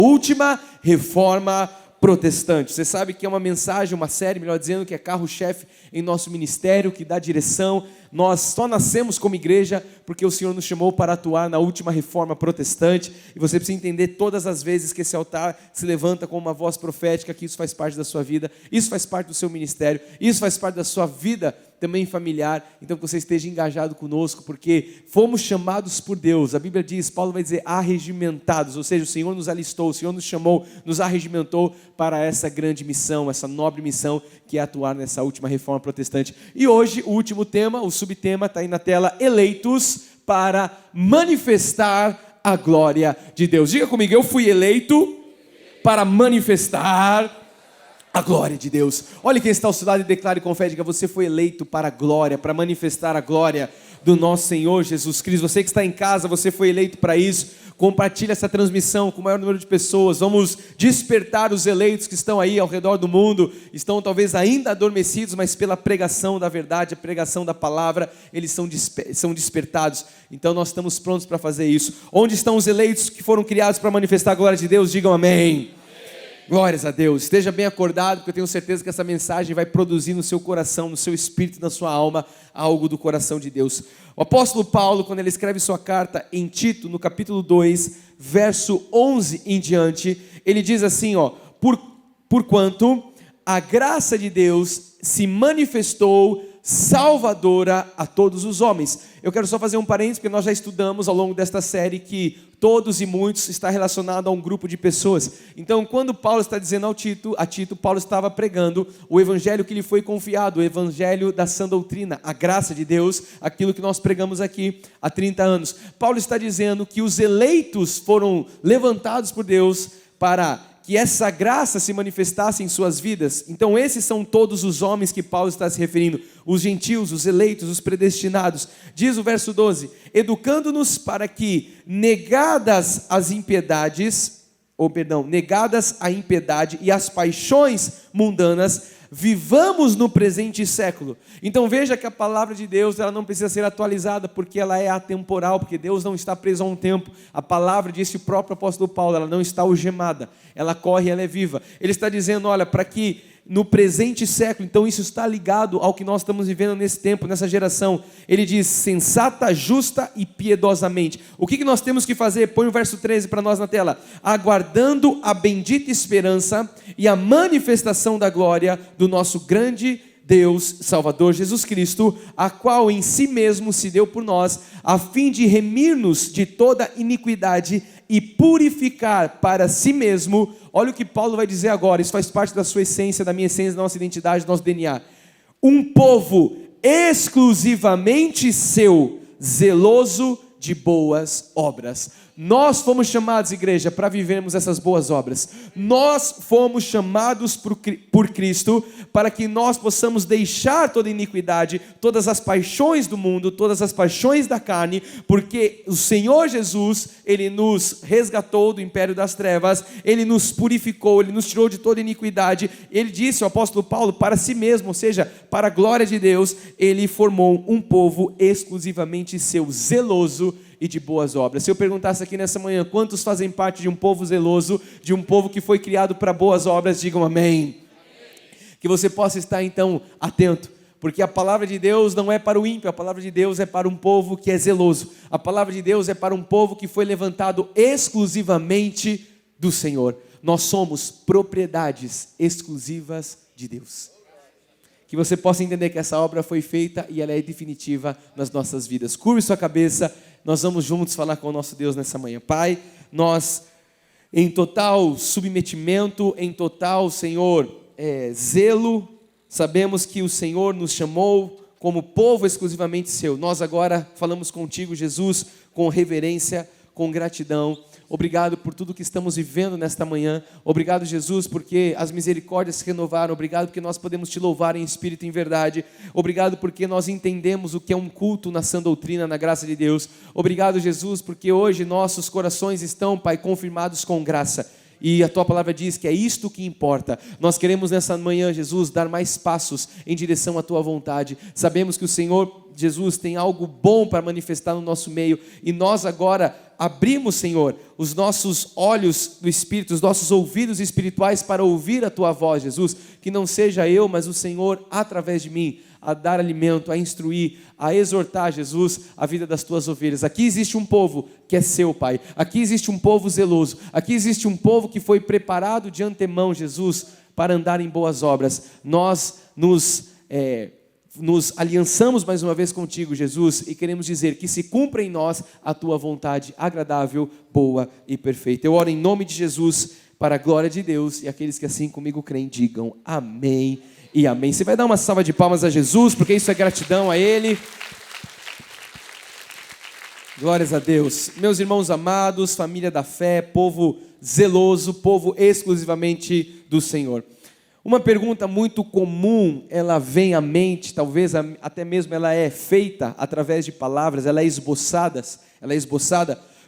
Última reforma protestante. Você sabe que é uma mensagem, uma série, melhor dizendo, que é carro-chefe em nosso ministério, que dá direção. Nós só nascemos como igreja porque o Senhor nos chamou para atuar na última reforma protestante, e você precisa entender todas as vezes que esse altar se levanta com uma voz profética, que isso faz parte da sua vida, isso faz parte do seu ministério, isso faz parte da sua vida também familiar. Então que você esteja engajado conosco, porque fomos chamados por Deus. A Bíblia diz, Paulo vai dizer, arregimentados, ou seja, o Senhor nos alistou, o Senhor nos chamou, nos arregimentou para essa grande missão, essa nobre missão, que é atuar nessa última reforma protestante. E hoje, o último tema, o subtema, está aí na tela, eleitos para manifestar a glória de Deus. Diga comigo, eu fui eleito para manifestar a glória de Deus. Olha quem está ao seu lado e declare com fé, diga, você foi eleito para a glória, para manifestar a glória do nosso Senhor Jesus Cristo. Você que está em casa, você foi eleito para isso. Compartilhe essa transmissão com o maior número de pessoas. Vamos despertar os eleitos que estão aí ao redor do mundo, estão talvez ainda adormecidos, mas pela pregação da verdade, a pregação da palavra, eles são despertados. Então nós estamos prontos para fazer isso. Onde estão os eleitos que foram criados para manifestar a glória de Deus? Digam amém. Glórias a Deus. Esteja bem acordado, porque eu tenho certeza que essa mensagem vai produzir no seu coração, no seu espírito, na sua alma, algo do coração de Deus. O apóstolo Paulo, quando ele escreve sua carta em Tito, no capítulo 2, verso 11 em diante, ele diz assim, porquanto a graça de Deus se manifestou salvadora a todos os homens. Eu quero só fazer um parênteses, porque nós já estudamos ao longo desta série que todos e muitos está relacionado a um grupo de pessoas. Então, quando Paulo está dizendo a Tito, Paulo estava pregando o evangelho que lhe foi confiado, o evangelho da sã doutrina, a graça de Deus, aquilo que nós pregamos aqui há 30 anos. Paulo está dizendo que os eleitos foram levantados por Deus para que essa graça se manifestasse em suas vidas. Então esses são todos os homens que Paulo está se referindo, os gentios, os eleitos, os predestinados. Diz o verso 12, educando-nos para que negadas a impiedade e as paixões mundanas, vivamos no presente século. Então veja que a palavra de Deus, ela não precisa ser atualizada, porque ela é atemporal, porque Deus não está preso a um tempo. A palavra, disse o próprio apóstolo Paulo, ela não está algemada, ela corre, ela é viva. Ele está dizendo, olha, para que no presente século, então isso está ligado ao que nós estamos vivendo nesse tempo, nessa geração. Ele diz, sensata, justa e piedosamente. O que nós temos que fazer? Põe o verso 13 para nós na tela. Aguardando a bendita esperança e a manifestação da glória do nosso grande Deus, Salvador Jesus Cristo, a qual em si mesmo se deu por nós, a fim de remir-nos de toda iniquidade e purificar para si mesmo. Olha o que Paulo vai dizer agora, isso faz parte da sua essência, da minha essência, da nossa identidade, do nosso DNA. Um povo exclusivamente seu, zeloso de boas obras. Nós fomos chamados, igreja, para vivermos essas boas obras. Nós fomos chamados por Cristo para que nós possamos deixar toda iniquidade, todas as paixões do mundo, todas as paixões da carne, porque o Senhor Jesus, Ele nos resgatou do império das trevas, Ele nos purificou, Ele nos tirou de toda iniquidade. Ele disse, o apóstolo Paulo, para si mesmo, ou seja, para a glória de Deus, Ele formou um povo exclusivamente seu, zeloso e de boas obras. Se eu perguntasse aqui nessa manhã, quantos fazem parte de um povo zeloso, de um povo que foi criado para boas obras, digam amém. Que você possa estar então atento, porque a palavra de Deus não é para o ímpio, a palavra de Deus é para um povo que é zeloso, a palavra de Deus é para um povo que foi levantado exclusivamente do Senhor. Nós somos propriedades exclusivas de Deus. Que você possa entender que essa obra foi feita e ela é definitiva nas nossas vidas. Curve sua cabeça, nós vamos juntos falar com o nosso Deus nessa manhã. Pai, nós em total submetimento, em total, Senhor, zelo, sabemos que o Senhor nos chamou como povo exclusivamente seu. Nós agora falamos contigo, Jesus, com reverência, com gratidão. Obrigado por tudo que estamos vivendo nesta manhã. Obrigado, Jesus, porque as misericórdias se renovaram. Obrigado porque nós podemos te louvar em espírito e em verdade. Obrigado porque nós entendemos o que é um culto na sã doutrina, na graça de Deus. Obrigado, Jesus, porque hoje nossos corações estão, Pai, confirmados com graça. E a tua palavra diz que é isto que importa. Nós queremos nessa manhã, Jesus, dar mais passos em direção à tua vontade. Sabemos que o Senhor, Jesus, tem algo bom para manifestar no nosso meio. E nós agora abrimos, Senhor, os nossos olhos do Espírito, os nossos ouvidos espirituais para ouvir a Tua voz, Jesus, que não seja eu, mas o Senhor através de mim, a dar alimento, a instruir, a exortar, Jesus, a vida das Tuas ovelhas. Aqui existe um povo que é Seu, Pai. Aqui existe um povo zeloso. Aqui existe um povo que foi preparado de antemão, Jesus, para andar em boas obras. Nós nos aliançamos mais uma vez contigo, Jesus, e queremos dizer que se cumpra em nós a Tua vontade agradável, boa e perfeita. Eu oro em nome de Jesus, para a glória de Deus, e aqueles que assim comigo creem, digam amém e amém. Você vai dar uma salva de palmas a Jesus, porque isso é gratidão a Ele. Glórias a Deus. Meus irmãos amados, família da fé, povo zeloso, povo exclusivamente do Senhor. Uma pergunta muito comum, ela vem à mente, talvez até mesmo ela é feita através de palavras, ela é esboçada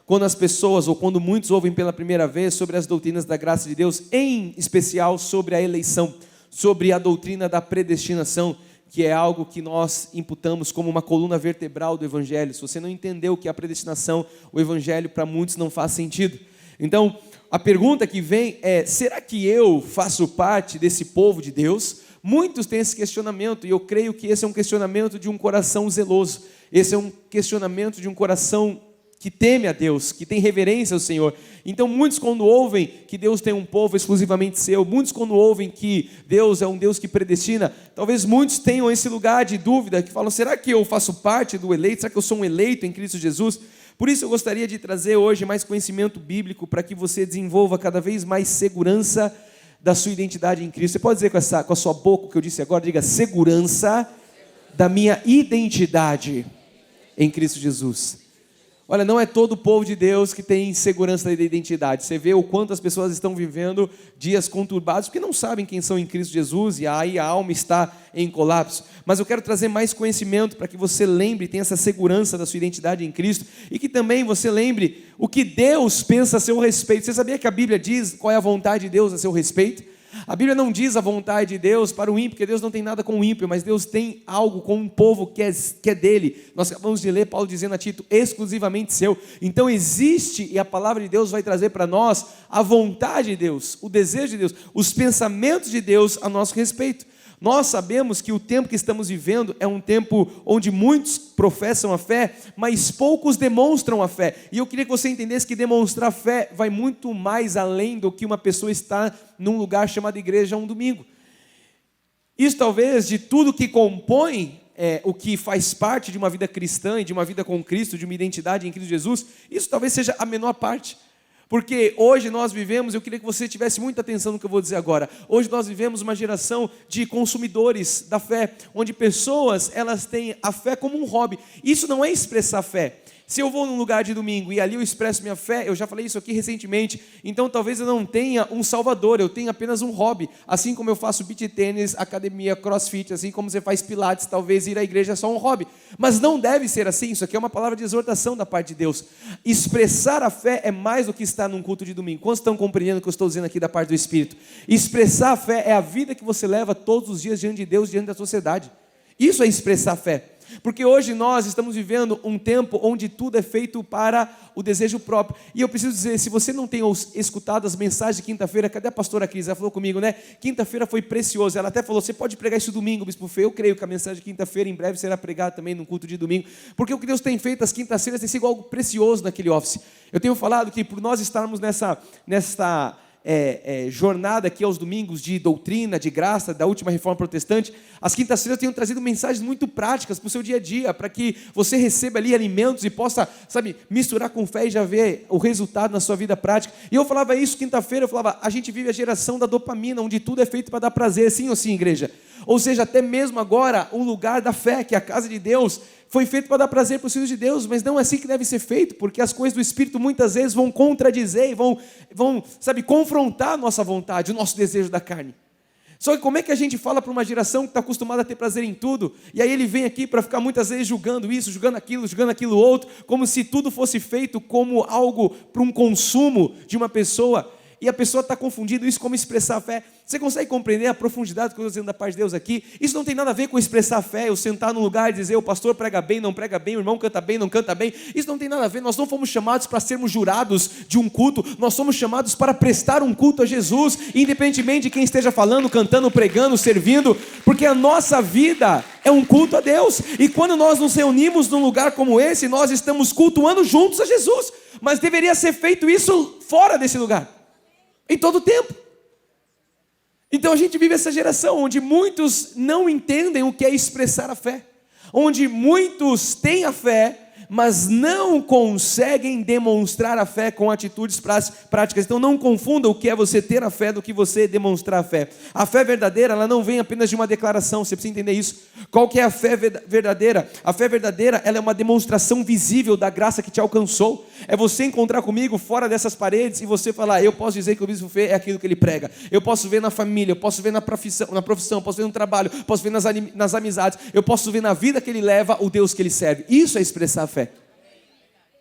quando as pessoas, ou quando muitos ouvem pela primeira vez sobre as doutrinas da graça de Deus, em especial sobre a eleição, sobre a doutrina da predestinação, que é algo que nós imputamos como uma coluna vertebral do Evangelho. Se você não entendeu o que é a predestinação, o Evangelho para muitos não faz sentido. Então, a pergunta que vem é: será que eu faço parte desse povo de Deus? Muitos têm esse questionamento, e eu creio que esse é um questionamento de um coração zeloso. Esse é um questionamento de um coração que teme a Deus, que tem reverência ao Senhor. Então muitos, quando ouvem que Deus tem um povo exclusivamente seu, muitos quando ouvem que Deus é um Deus que predestina, talvez muitos tenham esse lugar de dúvida, que falam: será que eu faço parte do eleito? Será que eu sou um eleito em Cristo Jesus? Por isso eu gostaria de trazer hoje mais conhecimento bíblico, para que você desenvolva cada vez mais segurança da sua identidade em Cristo. Você pode dizer com a sua boca o que eu disse agora? Diga: segurança da minha identidade em Cristo Jesus. Olha, não é todo o povo de Deus que tem segurança da identidade. Você vê o quanto as pessoas estão vivendo dias conturbados, porque não sabem quem são em Cristo Jesus, e aí a alma está em colapso. Mas eu quero trazer mais conhecimento para que você lembre, tenha essa segurança da sua identidade em Cristo, e que também você lembre o que Deus pensa a seu respeito. Você sabia que a Bíblia diz qual é a vontade de Deus a seu respeito? A Bíblia não diz a vontade de Deus para o ímpio, porque Deus não tem nada com o ímpio, mas Deus tem algo com um povo que é dele. Nós acabamos de ler Paulo dizendo a Tito: exclusivamente seu. Então existe, e a palavra de Deus vai trazer para nós a vontade de Deus, o desejo de Deus, os pensamentos de Deus a nosso respeito. Nós sabemos que o tempo que estamos vivendo é um tempo onde muitos professam a fé, mas poucos demonstram a fé. E eu queria que você entendesse que demonstrar fé vai muito mais além do que uma pessoa estar num lugar chamado igreja um domingo. Isso talvez, de tudo que compõe o que faz parte de uma vida cristã e de uma vida com Cristo, de uma identidade em Cristo Jesus, isso talvez seja a menor parte. Porque hoje nós vivemos, eu queria que você tivesse muita atenção no que eu vou dizer agora. Hoje nós vivemos uma geração de consumidores da fé, onde pessoas, elas têm a fé como um hobby. Isso não é expressar fé. Se eu vou num lugar de domingo e ali eu expresso minha fé, eu já falei isso aqui recentemente, então talvez eu não tenha um salvador, eu tenha apenas um hobby. Assim como eu faço beach tênis, academia, crossfit, assim como você faz pilates, talvez ir à igreja é só um hobby. Mas não deve ser assim, isso aqui é uma palavra de exortação da parte de Deus. Expressar a fé é mais do que estar num culto de domingo. Quantos estão compreendendo o que eu estou dizendo aqui da parte do Espírito? Expressar a fé é a vida que você leva todos os dias diante de Deus, diante da sociedade. Isso é expressar a fé. Porque hoje nós estamos vivendo um tempo onde tudo é feito para o desejo próprio. E eu preciso dizer, se você não tem escutado as mensagens de quinta-feira, cadê a pastora Cris? Ela falou comigo, né? Quinta-feira foi preciosa. Ela até falou: você pode pregar isso domingo, Bispo Fê? Eu creio que a mensagem de quinta-feira em breve será pregada também no culto de domingo. Porque o que Deus tem feito às quintas-feiras tem sido algo precioso naquele office. Eu tenho falado que por nós estarmos nessa jornada aqui aos domingos de doutrina, de graça, da última reforma protestante, as quintas-feiras eu tenho trazido mensagens muito práticas para o seu dia a dia, para que você receba ali alimentos e possa, misturar com fé e já ver o resultado na sua vida prática. E eu falava isso quinta-feira, eu falava: a gente vive a geração da dopamina, onde tudo é feito para dar prazer, sim ou sim, igreja? Ou seja, até mesmo agora, o lugar da fé, que é a casa de Deus, foi feito para dar prazer para os filhos de Deus, mas não é assim que deve ser feito, porque as coisas do Espírito muitas vezes vão contradizer e vão confrontar a nossa vontade, o nosso desejo da carne. Só que como é que a gente fala para uma geração que está acostumada a ter prazer em tudo, e aí ele vem aqui para ficar muitas vezes julgando isso, julgando aquilo outro, como se tudo fosse feito como algo para um consumo de uma pessoa. e a pessoa está confundindo isso como expressar a fé. Você consegue compreender a profundidade do que eu estou dizendo da parte de Deus aqui? Isso não tem nada a ver com expressar a fé, eu sentar num lugar e dizer, o pastor prega bem, não prega bem, o irmão canta bem, não canta bem. Isso não tem nada a ver, nós não fomos chamados para sermos jurados de um culto, nós somos chamados para prestar um culto a Jesus, independentemente de quem esteja falando, cantando, pregando, servindo, porque a nossa vida é um culto a Deus, e quando nós nos reunimos num lugar como esse, nós estamos cultuando juntos a Jesus, mas deveria ser feito isso fora desse lugar, em todo o tempo. Então a gente vive essa geração onde muitos não entendem o que é expressar a fé, onde muitos têm a fé, mas não conseguem demonstrar a fé com atitudes práticas. Então não confunda o que é você ter a fé do que você demonstrar a fé. A fé verdadeira, ela não vem apenas de uma declaração, você precisa entender isso. Qual que é a fé verdadeira? A fé verdadeira, ela é uma demonstração visível da graça que te alcançou. É você encontrar comigo fora dessas paredes e você falar, eu posso dizer que o bispo Fê é aquilo que ele prega. Eu posso ver na família, eu posso ver na profissão, eu posso ver no trabalho, eu posso ver nas amizades, eu posso ver na vida que ele leva, o Deus que ele serve. Isso é expressar a fé.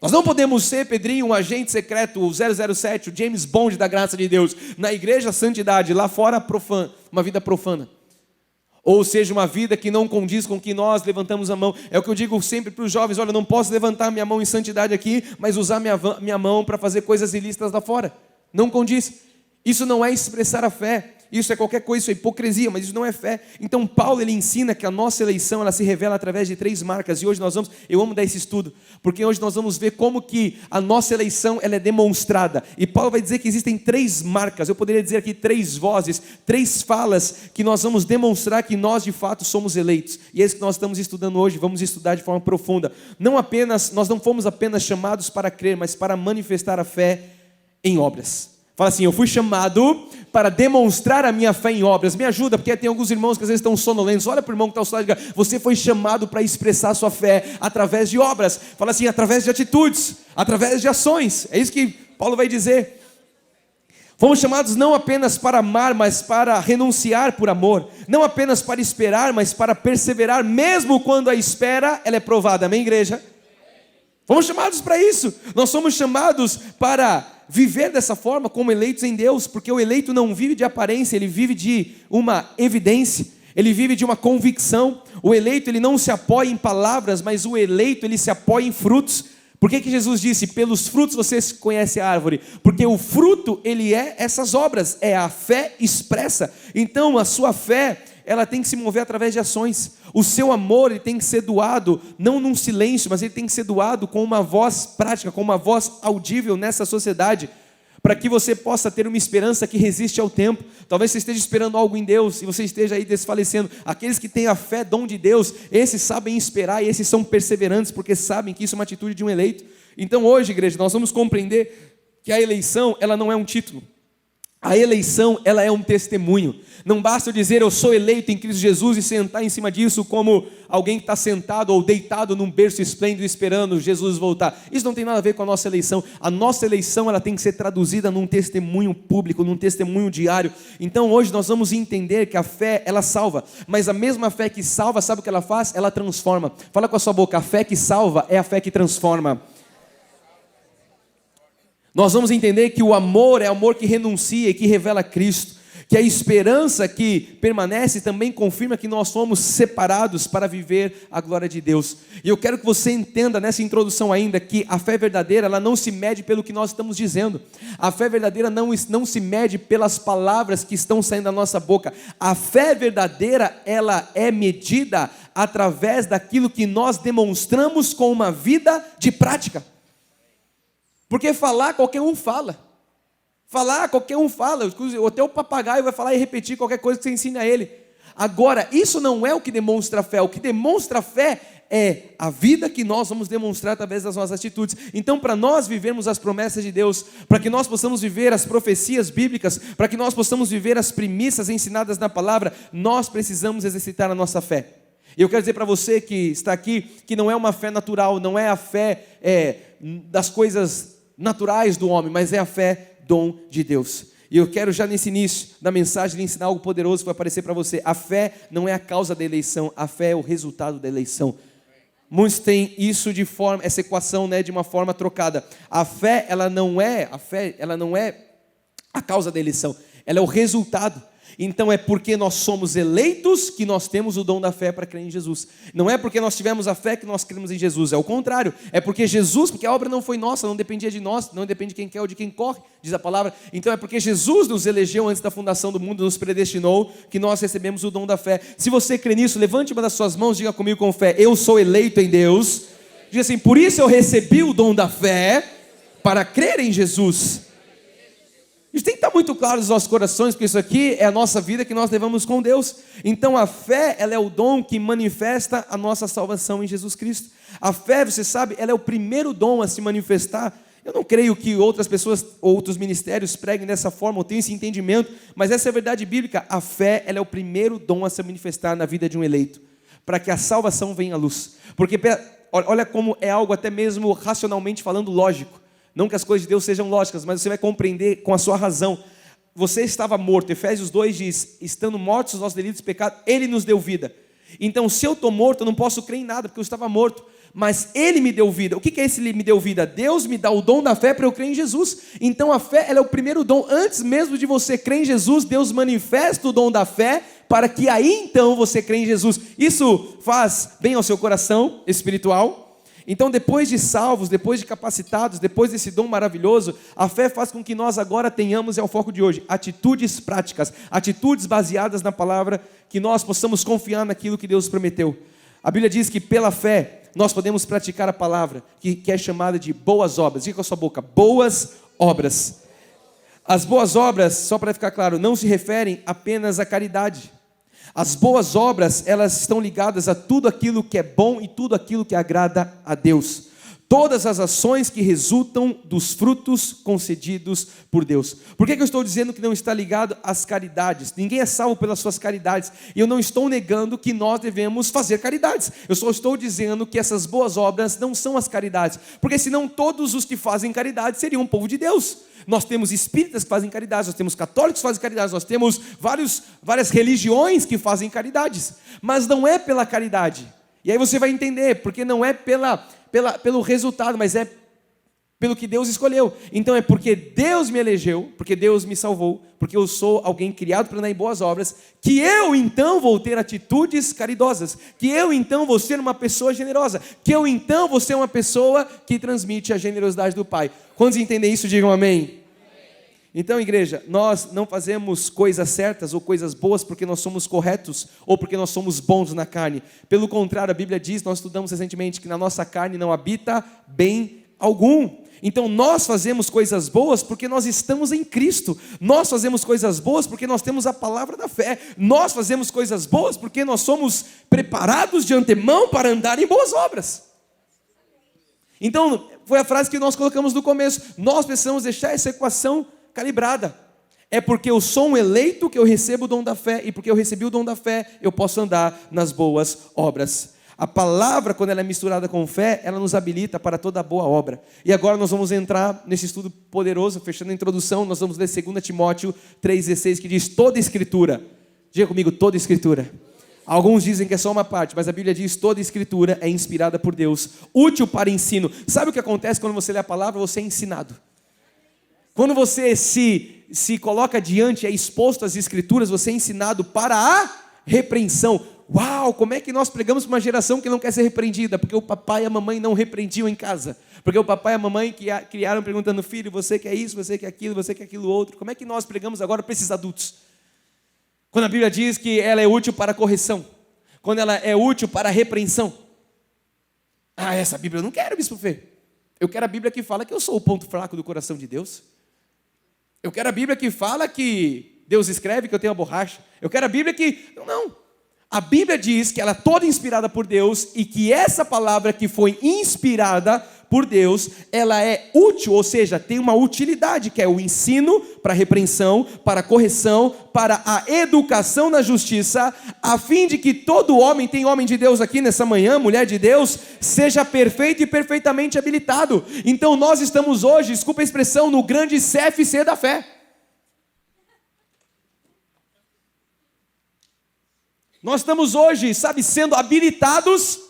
Nós não podemos ser, Pedrinho, um agente secreto, o 007, o James Bond da graça de Deus, na igreja santidade, lá fora uma vida profana. Ou seja, uma vida que não condiz com que nós levantamos a mão. É o que eu digo sempre para os jovens, olha, eu não posso levantar minha mão em santidade aqui, mas usar minha mão para fazer coisas ilícitas lá fora. Não condiz. Isso não é expressar a fé. Isso é qualquer coisa, isso é hipocrisia, mas isso não é fé. Então Paulo, ele ensina que a nossa eleição, ela se revela através de 3 marcas, e hoje eu amo dar esse estudo, porque hoje nós vamos ver como que a nossa eleição, ela é demonstrada, e Paulo vai dizer que existem 3 marcas, eu poderia dizer aqui 3 vozes, 3 falas, que nós vamos demonstrar que nós de fato somos eleitos, e é isso que nós estamos estudando hoje, vamos estudar de forma profunda. Nós não fomos apenas chamados para crer, mas para manifestar a fé em obras. Fala assim, eu fui chamado para demonstrar a minha fé em obras. Me ajuda, porque tem alguns irmãos que às vezes estão sonolentos. Olha para o irmão que está ao seu lado e diga, você foi chamado para expressar a sua fé através de obras. Fala assim, através de atitudes, através de ações. É isso que Paulo vai dizer. Fomos chamados não apenas para amar, mas para renunciar por amor. Não apenas para esperar, mas para perseverar, mesmo quando a espera ela é provada. Amém, igreja? Fomos chamados para isso. Nós somos chamados para viver dessa forma como eleitos em Deus, porque o eleito não vive de aparência, ele vive de uma evidência, ele vive de uma convicção. O eleito, ele não se apoia em palavras, mas o eleito, ele se apoia em frutos. Por que Jesus disse, pelos frutos vocês conhecem a árvore? Porque o fruto, ele é essas obras, é a fé expressa. Então a sua fé, ela tem que se mover através de ações. O seu amor, ele tem que ser doado, não num silêncio, mas ele tem que ser doado com uma voz prática, com uma voz audível nessa sociedade, para que você possa ter uma esperança que resiste ao tempo. Talvez você esteja esperando algo em Deus, e você esteja aí desfalecendo. Aqueles que têm a fé, dom de Deus, esses sabem esperar, e esses são perseverantes, porque sabem que isso é uma atitude de um eleito. Então hoje, igreja, nós vamos compreender que a eleição, ela não é um título. A eleição, ela é um testemunho. Não basta eu dizer eu sou eleito em Cristo Jesus e sentar em cima disso como alguém que está sentado ou deitado num berço esplêndido esperando Jesus voltar. Isso não tem nada a ver com a nossa eleição. A nossa eleição, ela tem que ser traduzida num testemunho público, num testemunho diário. Então hoje nós vamos entender que a fé, ela salva. Mas a mesma fé que salva, sabe o que ela faz? Ela transforma. Fala com a sua boca, a fé que salva é a fé que transforma. Nós vamos entender que o amor é amor que renuncia e que revela Cristo, que a esperança que permanece também confirma que nós fomos separados para viver a glória de Deus. E eu quero que você entenda nessa introdução ainda que a fé verdadeira, ela não se mede pelo que nós estamos dizendo. A fé verdadeira não se mede pelas palavras que estão saindo da nossa boca. A fé verdadeira, ela é medida através daquilo que nós demonstramos com uma vida de prática. Porque falar, qualquer um fala. Falar, qualquer um fala. Até o papagaio vai falar e repetir qualquer coisa que você ensina a ele. Agora, isso não é o que demonstra fé. O que demonstra fé é a vida que nós vamos demonstrar através das nossas atitudes. Então, para nós vivermos as promessas de Deus, para que nós possamos viver as profecias bíblicas, para que nós possamos viver as premissas ensinadas na palavra, nós precisamos exercitar a nossa fé. E eu quero dizer para você que está aqui, que não é uma fé natural, não é a fé das coisas naturais do homem, mas é a fé dom de Deus. E eu quero já nesse início da mensagem lhe ensinar algo poderoso que vai aparecer para você. A fé não é a causa da eleição, a fé é o resultado da eleição. Muitos têm isso essa equação, de uma forma trocada. A fé, ela não é a causa da eleição, ela é o resultado. Então é porque nós somos eleitos que nós temos o dom da fé para crer em Jesus. Não é porque nós tivemos a fé que nós cremos em Jesus, é o contrário. É porque Jesus, porque a obra não foi nossa, não dependia de nós, não depende de quem quer ou de quem corre, diz a palavra. Então é porque Jesus nos elegeu antes da fundação do mundo, nos predestinou, que nós recebemos o dom da fé. Se você crê nisso, levante uma das suas mãos, diga comigo com fé: eu sou eleito em Deus. Diga assim: por isso eu recebi o dom da fé para crer em Jesus. Isso tem que estar muito claro nos nossos corações, porque isso aqui é a nossa vida que nós levamos com Deus. Então a fé, ela é o dom que manifesta a nossa salvação em Jesus Cristo. A fé, você sabe, ela é o primeiro dom a se manifestar. Eu não creio que outras pessoas, outros ministérios preguem dessa forma, ou tenham esse entendimento, mas essa é a verdade bíblica. A fé, ela é o primeiro dom a se manifestar na vida de um eleito, para que a salvação venha à luz. Porque olha como é algo até mesmo racionalmente falando lógico. Não que as coisas de Deus sejam lógicas, mas você vai compreender com a sua razão. Você estava morto, Efésios 2 diz: estando mortos os nossos delitos e pecados, Ele nos deu vida. Então se eu estou morto, eu não posso crer em nada, porque eu estava morto. Mas Ele me deu vida. O que é esse Ele me deu vida? Deus me dá o dom da fé para eu crer em Jesus. Então a fé, ela é o primeiro dom. Antes mesmo de você crer em Jesus, Deus manifesta o dom da fé, para que aí então você crê em Jesus. Isso faz bem ao seu coração espiritual. Então depois de salvos, depois de capacitados, depois desse dom maravilhoso, a fé faz com que nós agora tenhamos, é o foco de hoje, atitudes práticas, atitudes baseadas na palavra, que nós possamos confiar naquilo que Deus prometeu. A Bíblia diz que pela fé nós podemos praticar a palavra, que é chamada de boas obras. Diga com a sua boca: boas obras. As boas obras, só para ficar claro, não se referem apenas à caridade. As boas obras, elas estão ligadas a tudo aquilo que é bom e tudo aquilo que agrada a Deus. Todas as ações que resultam dos frutos concedidos por Deus. Por que eu estou dizendo que não está ligado às caridades? Ninguém é salvo pelas suas caridades. E eu não estou negando que nós devemos fazer caridades. Eu só estou dizendo que essas boas obras não são as caridades. Porque senão todos os que fazem caridade seriam um povo de Deus. Nós temos espíritas que fazem caridade, nós temos católicos que fazem caridade, nós temos várias religiões que fazem caridades. Mas não é pela caridade. E aí você vai entender, porque não é pelo resultado, mas é pelo que Deus escolheu. Então é porque Deus me elegeu, porque Deus me salvou, porque eu sou alguém criado para andar em boas obras, que eu então vou ter atitudes caridosas, que eu então vou ser uma pessoa generosa, que eu então vou ser uma pessoa que transmite a generosidade do Pai. Quantos entendem isso, digam amém. Então, igreja, nós não fazemos coisas certas ou coisas boas porque nós somos corretos ou porque nós somos bons na carne. Pelo contrário, a Bíblia diz, nós estudamos recentemente, que na nossa carne não habita bem algum. Então nós fazemos coisas boas porque nós estamos em Cristo. Nós fazemos coisas boas porque nós temos a palavra da fé. Nós fazemos coisas boas porque nós somos preparados de antemão para andar em boas obras. Então, foi a frase que nós colocamos no começo. Nós precisamos deixar essa equação calibrada. É porque eu sou um eleito que eu recebo o dom da fé, e porque eu recebi o dom da fé, eu posso andar nas boas obras. A palavra, quando ela é misturada com fé, ela nos habilita para toda boa obra. E agora nós vamos entrar nesse estudo poderoso, fechando a introdução, nós vamos ler 2 Timóteo 3,16, que diz: toda escritura, diga comigo, toda escritura. Alguns dizem que é só uma parte, mas a Bíblia diz: toda escritura é inspirada por Deus, útil para ensino. Sabe o que acontece quando você lê a palavra? Você é ensinado. Quando você se coloca diante, é exposto às escrituras, você é ensinado para a repreensão. Uau, como é que nós pregamos para uma geração que não quer ser repreendida? Porque o papai e a mamãe não repreendiam em casa. Porque o papai e a mamãe criaram perguntando: filho, você quer isso, você quer aquilo, você quer aquilo outro. Como é que nós pregamos agora para esses adultos? Quando a Bíblia diz que ela é útil para a correção, quando ela é útil para a repreensão. Ah, essa Bíblia eu não quero, bispo Fê. Eu quero a Bíblia que fala que eu sou o ponto fraco do coração de Deus. Eu quero a Bíblia que fala que Deus escreve que eu tenho a borracha. Eu quero a Bíblia que... Não. A Bíblia diz que ela é toda inspirada por Deus e que essa palavra que foi inspirada por Deus, ela é útil, ou seja, tem uma utilidade, que é o ensino para a repreensão, para a correção, para a educação na justiça, a fim de que todo homem, tem homem de Deus aqui nessa manhã, mulher de Deus, seja perfeito e perfeitamente habilitado. Então nós estamos hoje, desculpa a expressão, no grande CFC da fé. Nós estamos hoje, sendo habilitados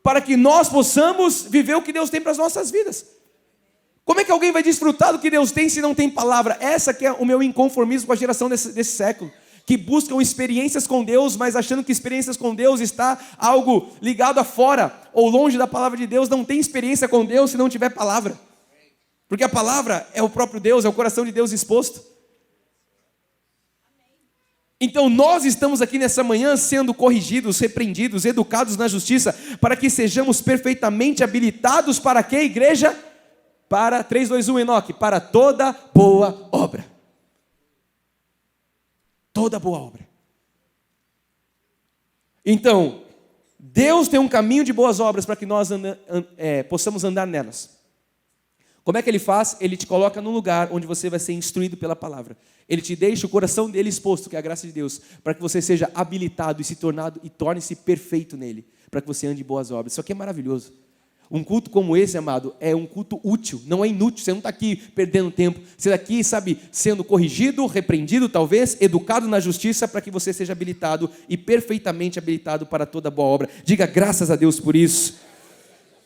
para que nós possamos viver o que Deus tem para as nossas vidas. Como é que alguém vai desfrutar do que Deus tem se não tem palavra? Essa que é o meu inconformismo com a geração desse século, que buscam experiências com Deus, mas achando que experiências com Deus está algo ligado a fora, ou longe da palavra de Deus. Não tem experiência com Deus se não tiver palavra, porque a palavra é o próprio Deus, é o coração de Deus exposto. Então nós estamos aqui nessa manhã sendo corrigidos, repreendidos, educados na justiça, para que sejamos perfeitamente habilitados para quê, igreja? Para, 3, 2, 1, Enoque, para toda boa obra. Toda boa obra. Então, Deus tem um caminho de boas obras para que nós possamos andar nelas. Como é que Ele faz? Ele te coloca num lugar onde você vai ser instruído pela palavra. Ele te deixa o coração dele exposto, que é a graça de Deus, para que você seja habilitado e torne-se perfeito nele, para que você ande em boas obras. Isso aqui é maravilhoso. Um culto como esse, amado, é um culto útil, não é inútil. Você não está aqui perdendo tempo. Você está aqui, sabe, sendo corrigido, repreendido, talvez, educado na justiça, para que você seja habilitado e perfeitamente habilitado para toda boa obra. Diga graças a Deus por isso.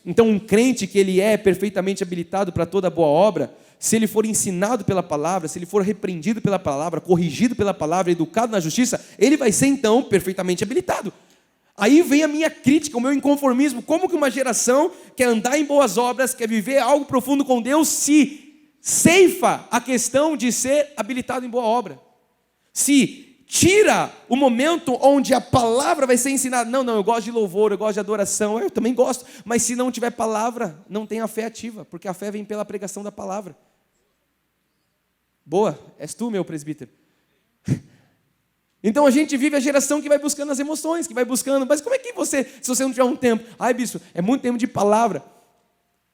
Então, um crente que ele é perfeitamente habilitado para toda boa obra, se ele for ensinado pela palavra, se ele for repreendido pela palavra, corrigido pela palavra, educado na justiça, ele vai ser, então, perfeitamente habilitado. Aí vem a minha crítica, o meu inconformismo. Como que uma geração quer andar em boas obras, quer viver algo profundo com Deus, se ceifa a questão de ser habilitado em boa obra? Se tira o momento onde a palavra vai ser ensinada. Não, eu gosto de louvor, eu gosto de adoração, eu também gosto. Mas se não tiver palavra, não tem a fé ativa, porque a fé vem pela pregação da palavra. Boa, és tu, meu presbítero. Então a gente vive a geração que vai buscando as emoções, que vai buscando, mas como é que você, se você não tiver um tempo, bispo, é muito tempo de palavra,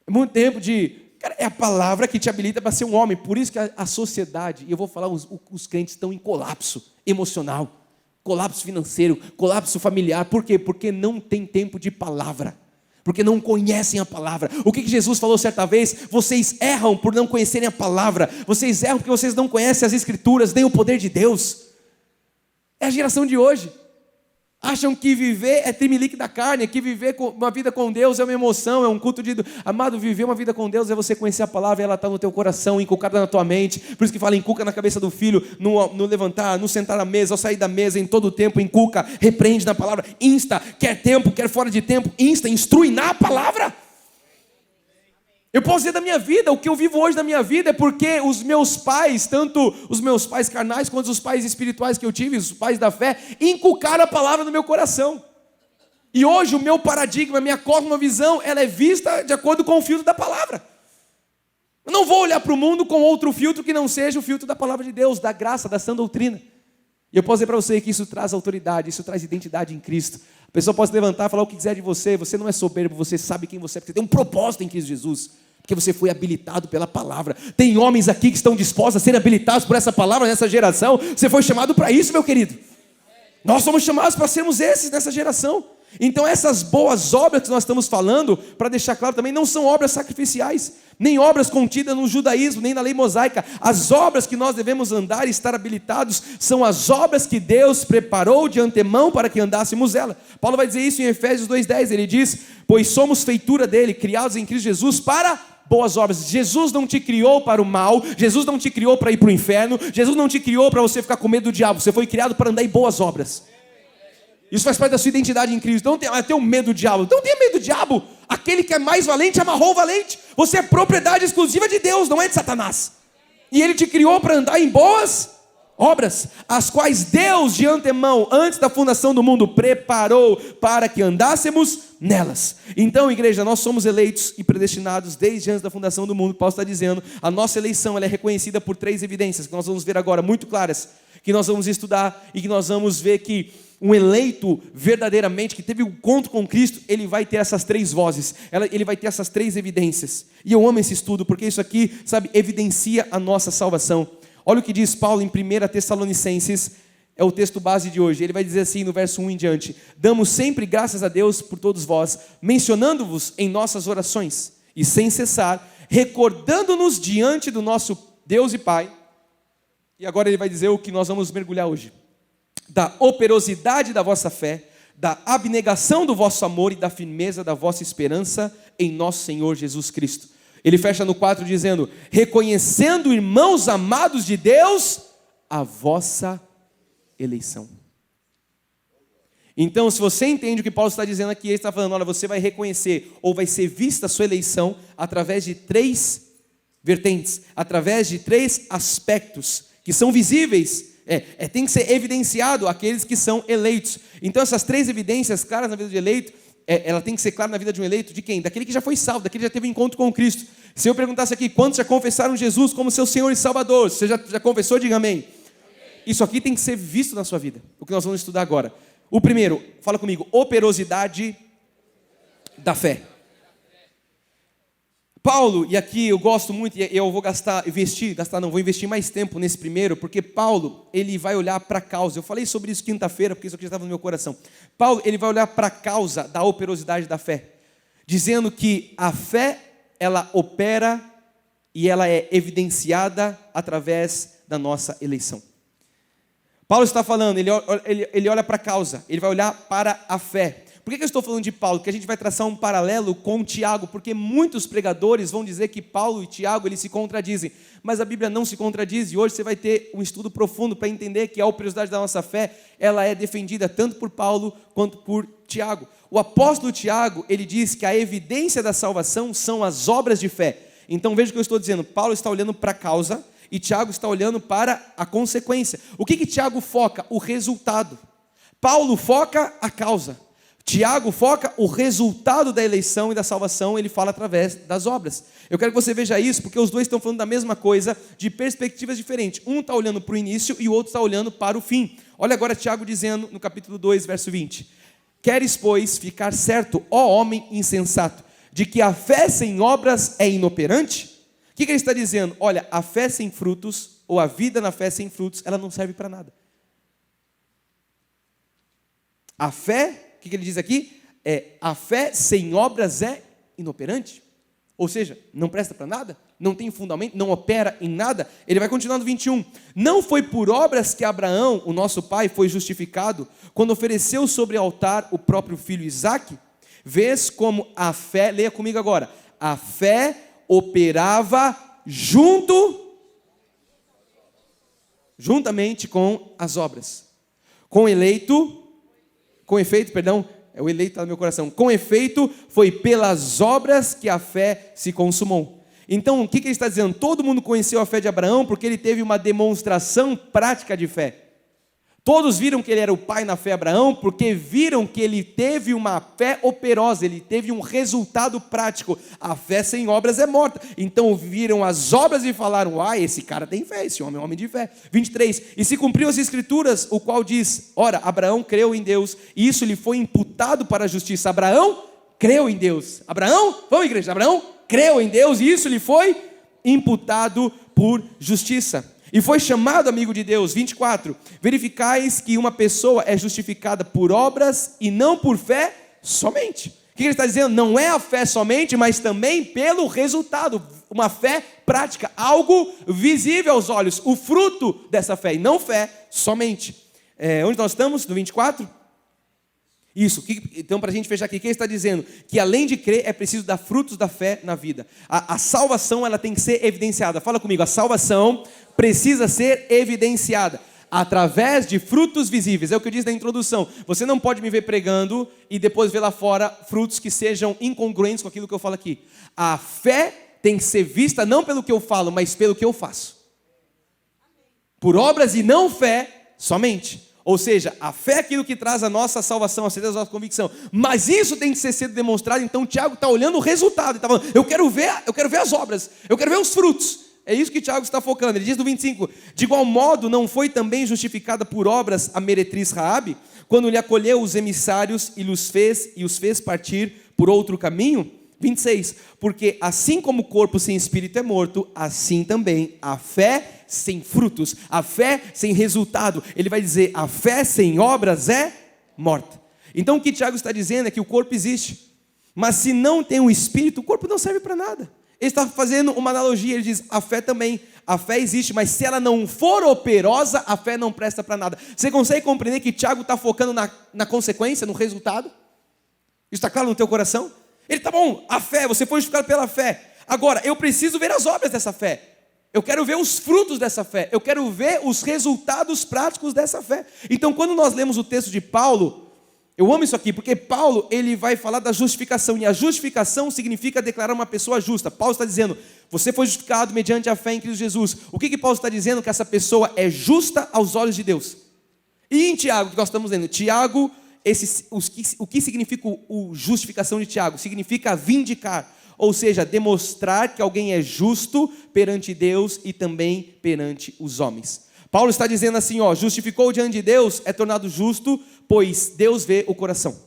é muito tempo de, cara, é a palavra que te habilita para ser um homem. Por isso que a sociedade, e eu vou falar, os crentes estão em colapso emocional, colapso financeiro, colapso familiar. Por quê? Porque não tem tempo de palavra, porque não conhecem a palavra. O que Jesus falou certa vez? Vocês erram por não conhecerem a palavra, vocês erram porque vocês não conhecem as escrituras, nem o poder de Deus. É a geração de hoje. Acham que viver é trimelique da carne, que viver uma vida com Deus é uma emoção, é um culto de... Amado, viver uma vida com Deus é você conhecer a palavra e ela está no teu coração, inculcada na tua mente. Por isso que fala, inculca na cabeça do filho, no levantar, no sentar à mesa, ao sair da mesa, em todo o tempo, inculca, repreende na palavra, insta, quer tempo, quer fora de tempo, insta, instrui na palavra. Eu posso dizer da minha vida, o que eu vivo hoje da minha vida é porque os meus pais, tanto os meus pais carnais quanto os pais espirituais que eu tive, os pais da fé, inculcaram a palavra no meu coração. E hoje o meu paradigma, a minha cosmovisão, ela é vista de acordo com o filtro da palavra. Eu não vou olhar para o mundo com outro filtro que não seja o filtro da palavra de Deus, da graça, da sã doutrina. E eu posso dizer para você que isso traz autoridade, isso traz identidade em Cristo. A pessoa pode se levantar e falar o que quiser de você, você não é soberbo, você sabe quem você é, porque você tem um propósito em Cristo Jesus. Porque você foi habilitado pela palavra. Tem homens aqui que estão dispostos a ser habilitados por essa palavra nessa geração. Você foi chamado para isso, meu querido. Nós somos chamados para sermos esses nessa geração. Então essas boas obras que nós estamos falando, para deixar claro também, não são obras sacrificiais, nem obras contidas no judaísmo, nem na lei mosaica. As obras que nós devemos andar e estar habilitados são as obras que Deus preparou de antemão para que andássemos ela. Paulo vai dizer isso em Efésios 2,10, ele diz, pois somos feitura dele, criados em Cristo Jesus para boas obras. Jesus não te criou para o mal, Jesus não te criou para ir para o inferno, Jesus não te criou para você ficar com medo do diabo, você foi criado para andar em boas obras. Isso faz parte da sua identidade em Cristo. Não tenha medo do diabo. Não tenha medo do diabo. Aquele que é mais valente amarrou o valente. Você é propriedade exclusiva de Deus, não é de Satanás. E Ele te criou para andar em boas obras, as quais Deus de antemão, antes da fundação do mundo, preparou para que andássemos nelas. Então, igreja, nós somos eleitos e predestinados desde antes da fundação do mundo. Paulo está dizendo, a nossa eleição ela é reconhecida por 3 evidências, que nós vamos ver agora, muito claras, que nós vamos estudar e que nós vamos ver que um eleito verdadeiramente, que teve um encontro com Cristo, ele vai ter essas 3 vozes, ele vai ter essas 3 evidências. E eu amo esse estudo, porque isso aqui, sabe, evidencia a nossa salvação. Olha o que diz Paulo em 1 Tessalonicenses, é o texto base de hoje. Ele vai dizer assim no verso 1 em diante: damos sempre graças a Deus por todos vós, mencionando-vos em nossas orações, e sem cessar, recordando-nos diante do nosso Deus e Pai. E agora ele vai dizer o que nós vamos mergulhar hoje: da operosidade da vossa fé, da abnegação do vosso amor e da firmeza da vossa esperança em nosso Senhor Jesus Cristo. Ele fecha no 4 dizendo: reconhecendo, irmãos amados de Deus, a vossa eleição. Então, se você entende o que Paulo está dizendo aqui, ele está falando: olha, você vai reconhecer, ou vai ser vista a sua eleição, através de 3 vertentes, através de 3 aspectos, que são visíveis, tem que ser evidenciado aqueles que são eleitos. Então, essas 3 evidências claras na vida de eleito, ela tem que ser clara na vida de um eleito, de quem? Daquele que já foi salvo, daquele que já teve um encontro com Cristo. Se eu perguntasse aqui, quantos já confessaram Jesus como seu Senhor e Salvador? Você já confessou? Diga amém. Isso aqui tem que ser visto na sua vida, o que nós vamos estudar agora. O primeiro, fala comigo, operosidade da fé. Paulo, e aqui eu gosto muito, e eu vou vou investir mais tempo nesse primeiro, porque Paulo, ele vai olhar para a causa. Eu falei sobre isso quinta-feira, porque isso aqui já estava no meu coração. Paulo, ele vai olhar para a causa da operosidade da fé, dizendo que a fé, ela opera e ela é evidenciada através da nossa eleição. Paulo está falando, ele olha para a causa, ele vai olhar para a fé. Por que eu estou falando de Paulo? Porque a gente vai traçar um paralelo com Tiago, porque muitos pregadores vão dizer que Paulo e Tiago, eles se contradizem, mas a Bíblia não se contradiz, e hoje você vai ter um estudo profundo para entender que a operosidade da nossa fé, ela é defendida tanto por Paulo quanto por Tiago. O apóstolo Tiago, ele diz que a evidência da salvação são as obras de fé. Então veja o que eu estou dizendo, Paulo está olhando para a causa, e Tiago está olhando para a consequência. O que Tiago foca? O resultado. Paulo foca a causa. Tiago foca o resultado da eleição e da salvação, ele fala através das obras. Eu quero que você veja isso, porque os dois estão falando da mesma coisa, de perspectivas diferentes. Um está olhando para o início e o outro está olhando para o fim. Olha agora Tiago dizendo no capítulo 2, verso 20. Queres, pois, ficar certo, ó homem insensato, de que a fé sem obras é inoperante? O que ele está dizendo? Olha, a fé sem frutos, ou a vida na fé sem frutos, ela não serve para nada. A fé... O que ele diz aqui? A fé sem obras é inoperante. Ou seja, não presta para nada, não tem fundamento, não opera em nada. Ele vai continuar no 21. Não foi por obras que Abraão, o nosso pai, foi justificado, quando ofereceu sobre o altar o próprio filho Isaque? Vês como a fé, leia comigo agora, a fé operava juntamente com as obras. Com efeito, o eleito está no meu coração. Com efeito, foi pelas obras que a fé se consumou. Então, o que ele está dizendo? Todo mundo conheceu a fé de Abraão porque ele teve uma demonstração prática de fé. Todos viram que ele era o pai na fé Abraão, porque viram que ele teve uma fé operosa, ele teve um resultado prático. A fé sem obras é morta. Então viram as obras e falaram: esse cara tem fé, esse homem é um homem de fé. 23, e se cumpriu as escrituras, o qual diz: ora, Abraão creu em Deus, e isso lhe foi imputado para a justiça. Abraão creu em Deus. Vamos igreja, Abraão creu em Deus, e isso lhe foi imputado por justiça. E foi chamado amigo de Deus. 24, verificais que uma pessoa é justificada por obras e não por fé somente. O que ele está dizendo? Não é a fé somente, mas também pelo resultado. Uma fé prática, algo visível aos olhos, o fruto dessa fé, e não fé somente. Onde nós estamos? No 24? Isso, então para a gente fechar aqui, quem está dizendo? Que além de crer, é preciso dar frutos da fé na vida. A salvação, ela tem que ser evidenciada. Fala comigo, a salvação precisa ser evidenciada através de frutos visíveis. É o que eu disse na introdução. Você não pode me ver pregando e depois ver lá fora frutos que sejam incongruentes com aquilo que eu falo aqui. A fé tem que ser vista não pelo que eu falo, mas pelo que eu faço. Por obras e não fé somente. Ou seja, a fé é aquilo que traz a nossa salvação, a certeza da nossa convicção. Mas isso tem que ser demonstrado. Então Tiago está olhando o resultado. Ele está falando, eu quero ver as obras, eu quero ver os frutos. É isso que Tiago está focando. Ele diz no 25, de igual modo não foi também justificada por obras a meretriz Raabe, quando lhe acolheu os emissários e os fez partir por outro caminho? 26, porque assim como o corpo sem espírito é morto, assim também a fé sem frutos, a fé sem resultado. Ele vai dizer, a fé sem obras é morta. Então o que Tiago está dizendo é que o corpo existe, mas se não tem um espírito, o corpo não serve para nada. Ele está fazendo uma analogia, ele diz, a fé também, a fé existe, mas se ela não for operosa, a fé não presta para nada. Você consegue compreender que Tiago está focando na consequência, no resultado? Isso está claro no teu coração? Ele está bom, a fé, você foi justificado pela fé. Agora, eu preciso ver as obras dessa fé. Eu quero ver os frutos dessa fé. Eu quero ver os resultados práticos dessa fé. Então, quando nós lemos o texto de Paulo, eu amo isso aqui, porque Paulo, ele vai falar da justificação. E a justificação significa declarar uma pessoa justa. Paulo está dizendo, você foi justificado mediante a fé em Cristo Jesus. O que Paulo está dizendo? Que essa pessoa é justa aos olhos de Deus. E em Tiago, que nós estamos lendo, Tiago, o que significa o justificação de Tiago? Significa vindicar. Ou seja, demonstrar que alguém é justo perante Deus e também perante os homens. Paulo está dizendo assim, justificou diante de Deus, é tornado justo, pois Deus vê o coração.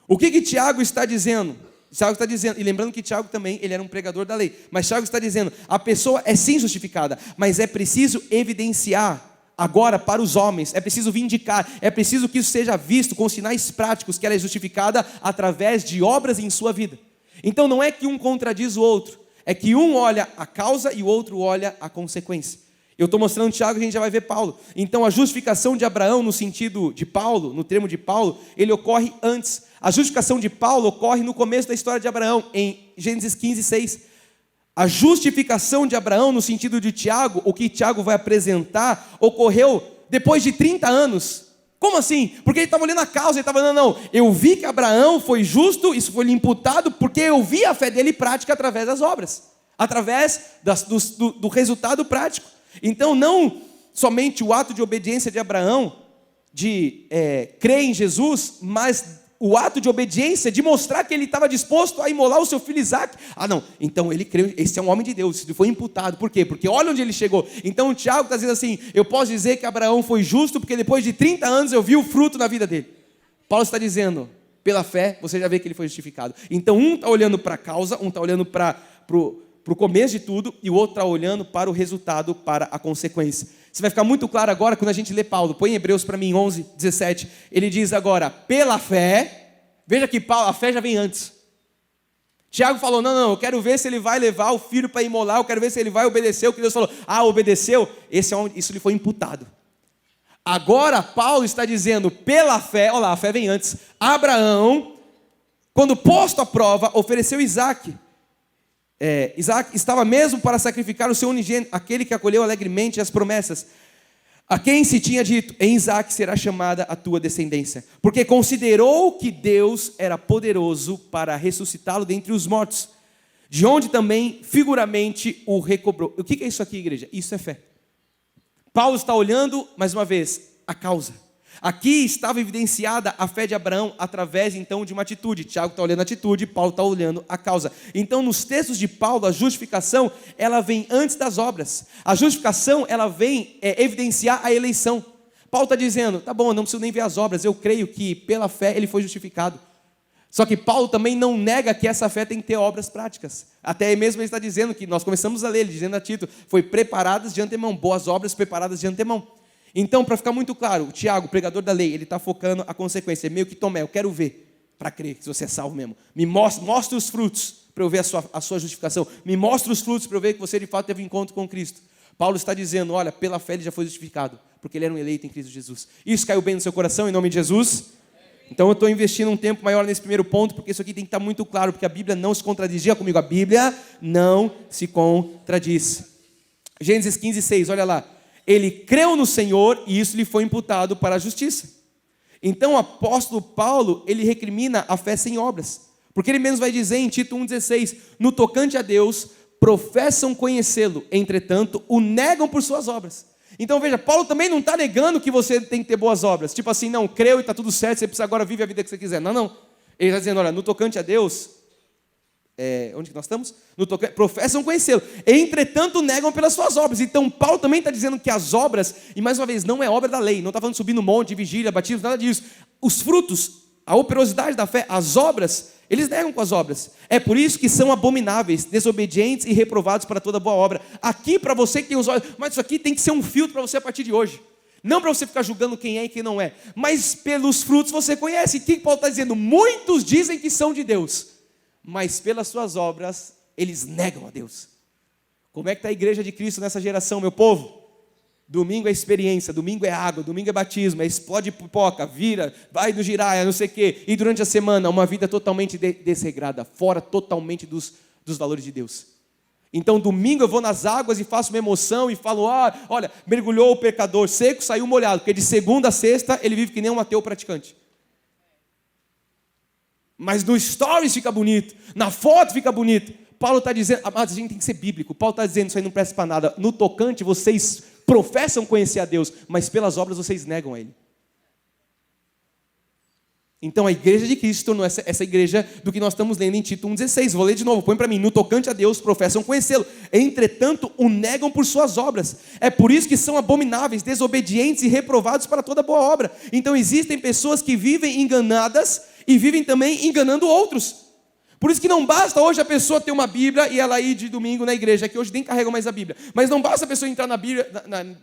O que Tiago está dizendo? Tiago está dizendo, e lembrando que Tiago também, ele era um pregador da lei, mas Tiago está dizendo, a pessoa é sim justificada, mas é preciso evidenciar agora para os homens, é preciso vindicar, é preciso que isso seja visto com sinais práticos, que ela é justificada através de obras em sua vida. Então não é que um contradiz o outro, é que um olha a causa e o outro olha a consequência. Eu estou mostrando Tiago, a gente já vai ver Paulo. Então a justificação de Abraão no sentido de Paulo, no termo de Paulo, ele ocorre antes. A justificação de Paulo ocorre no começo da história de Abraão, em Gênesis 15, 6. A justificação de Abraão no sentido de Tiago, o que Tiago vai apresentar, ocorreu depois de 30 anos. Como assim? Porque ele estava olhando a causa, ele estava falando, não, eu vi que Abraão foi justo, isso foi lhe imputado, porque eu vi a fé dele prática através das obras, através do resultado prático. Então, não somente o ato de obediência de Abraão, de crer em Jesus, mas o ato de obediência de mostrar que ele estava disposto a imolar o seu filho Isaac. Ah não, então ele creu, esse é um homem de Deus, isso foi imputado. Por quê? Porque olha onde ele chegou. Então o Tiago está dizendo assim, eu posso dizer que Abraão foi justo, porque depois de 30 anos eu vi o fruto na vida dele. Paulo está dizendo, pela fé, você já vê que ele foi justificado. Então um está olhando para a causa, um está olhando para o começo de tudo, e o outro está olhando para o resultado, para a consequência. Isso vai ficar muito claro agora quando a gente lê Paulo. Põe em Hebreus para mim, 11, 17. Ele diz agora, pela fé, veja que Paulo, a fé já vem antes. Tiago falou, não, eu quero ver se ele vai levar o filho para imolar, eu quero ver se ele vai obedecer o que Deus falou. Ah, obedeceu? Isso lhe foi imputado. Agora Paulo está dizendo, pela fé, olha lá, a fé vem antes. Abraão, quando posto à prova, ofereceu Isaac. Isaac estava mesmo para sacrificar o seu unigênito, aquele que acolheu alegremente as promessas, a quem se tinha dito, em Isaac será chamada a tua descendência, porque considerou que Deus era poderoso para ressuscitá-lo dentre os mortos, de onde também figuramente o recobrou. O que é isso aqui, igreja? Isso é fé. Paulo está olhando, mais uma vez, a causa. Aqui estava evidenciada a fé de Abraão através então de uma atitude. Tiago está olhando a atitude, Paulo está olhando a causa. Então nos textos de Paulo, a justificação, ela vem antes das obras. A justificação, ela vem evidenciar a eleição. Paulo está dizendo, tá bom, eu não preciso nem ver as obras, eu creio que pela fé ele foi justificado. Só que Paulo também não nega que essa fé tem que ter obras práticas. Até mesmo ele está dizendo que, nós começamos a ler, ele dizendo a Tito, foi preparadas de antemão, boas obras preparadas de antemão. Então, para ficar muito claro, o Tiago, pregador da lei, ele está focando a consequência. É meio que Tomé, eu quero ver, para crer que você é salvo mesmo. Me mostre os frutos, para eu ver a sua justificação. Me mostre os frutos, para eu ver que você de fato teve um encontro com Cristo. Paulo está dizendo, olha, pela fé ele já foi justificado, porque ele era um eleito em Cristo Jesus. Isso caiu bem no seu coração, em nome de Jesus? Então eu estou investindo um tempo maior nesse primeiro ponto, porque isso aqui tem que estar muito claro, porque a Bíblia não se contradiz. Diga comigo, a Bíblia não se contradiz. Gênesis 15, 6, olha lá. Ele creu no Senhor e isso lhe foi imputado para a justiça. Então o apóstolo Paulo, ele recrimina a fé sem obras, porque ele mesmo vai dizer em Tito 1,16, no tocante a Deus, professam conhecê-lo, entretanto, o negam por suas obras. Então veja, Paulo também não está negando que você tem que ter boas obras, tipo assim, não, creu e está tudo certo, você precisa agora viver a vida que você quiser. Não. Ele está dizendo, olha, no tocante a Deus, onde que nós estamos? Professam conhecê-lo, entretanto negam pelas suas obras. Então Paulo também está dizendo que as obras, e mais uma vez, não é obra da lei, não está falando de subir no monte, vigília, batismo, nada disso. Os frutos, a operosidade da fé, as obras, eles negam com as obras. É por isso que são abomináveis, desobedientes e reprovados para toda boa obra. Aqui para você que tem os olhos, mas isso aqui tem que ser um filtro para você a partir de hoje. Não para você ficar julgando quem é e quem não é, mas pelos frutos você conhece. E o que Paulo está dizendo? Muitos dizem que são de Deus, mas pelas suas obras, eles negam a Deus. Como é que está a igreja de Cristo nessa geração, meu povo? Domingo é experiência, domingo é água, domingo é batismo, explode pipoca, vira, vai no giraia, não sei o quê. E durante a semana, uma vida totalmente desregrada, fora totalmente dos valores de Deus. Então, domingo eu vou nas águas e faço uma emoção e falo, olha, mergulhou o pecador seco, saiu molhado, porque de segunda a sexta ele vive que nem um ateu praticante. Mas no stories fica bonito, na foto fica bonito. Paulo está dizendo, a gente tem que ser bíblico, Paulo está dizendo, isso aí não presta para nada. No tocante, vocês professam conhecer a Deus, mas pelas obras vocês negam a Ele. Então a igreja de Cristo tornou essa igreja do que nós estamos lendo em Tito 1,16. Vou ler de novo, põe para mim. No tocante a Deus, professam conhecê-lo. Entretanto, o negam por suas obras. É por isso que são abomináveis, desobedientes e reprovados para toda boa obra. Então existem pessoas que vivem enganadas e vivem também enganando outros. Por isso que não basta hoje a pessoa ter uma Bíblia e ela ir de domingo na igreja, que hoje nem carregam mais a Bíblia. Mas não basta a pessoa entrar na Bíblia,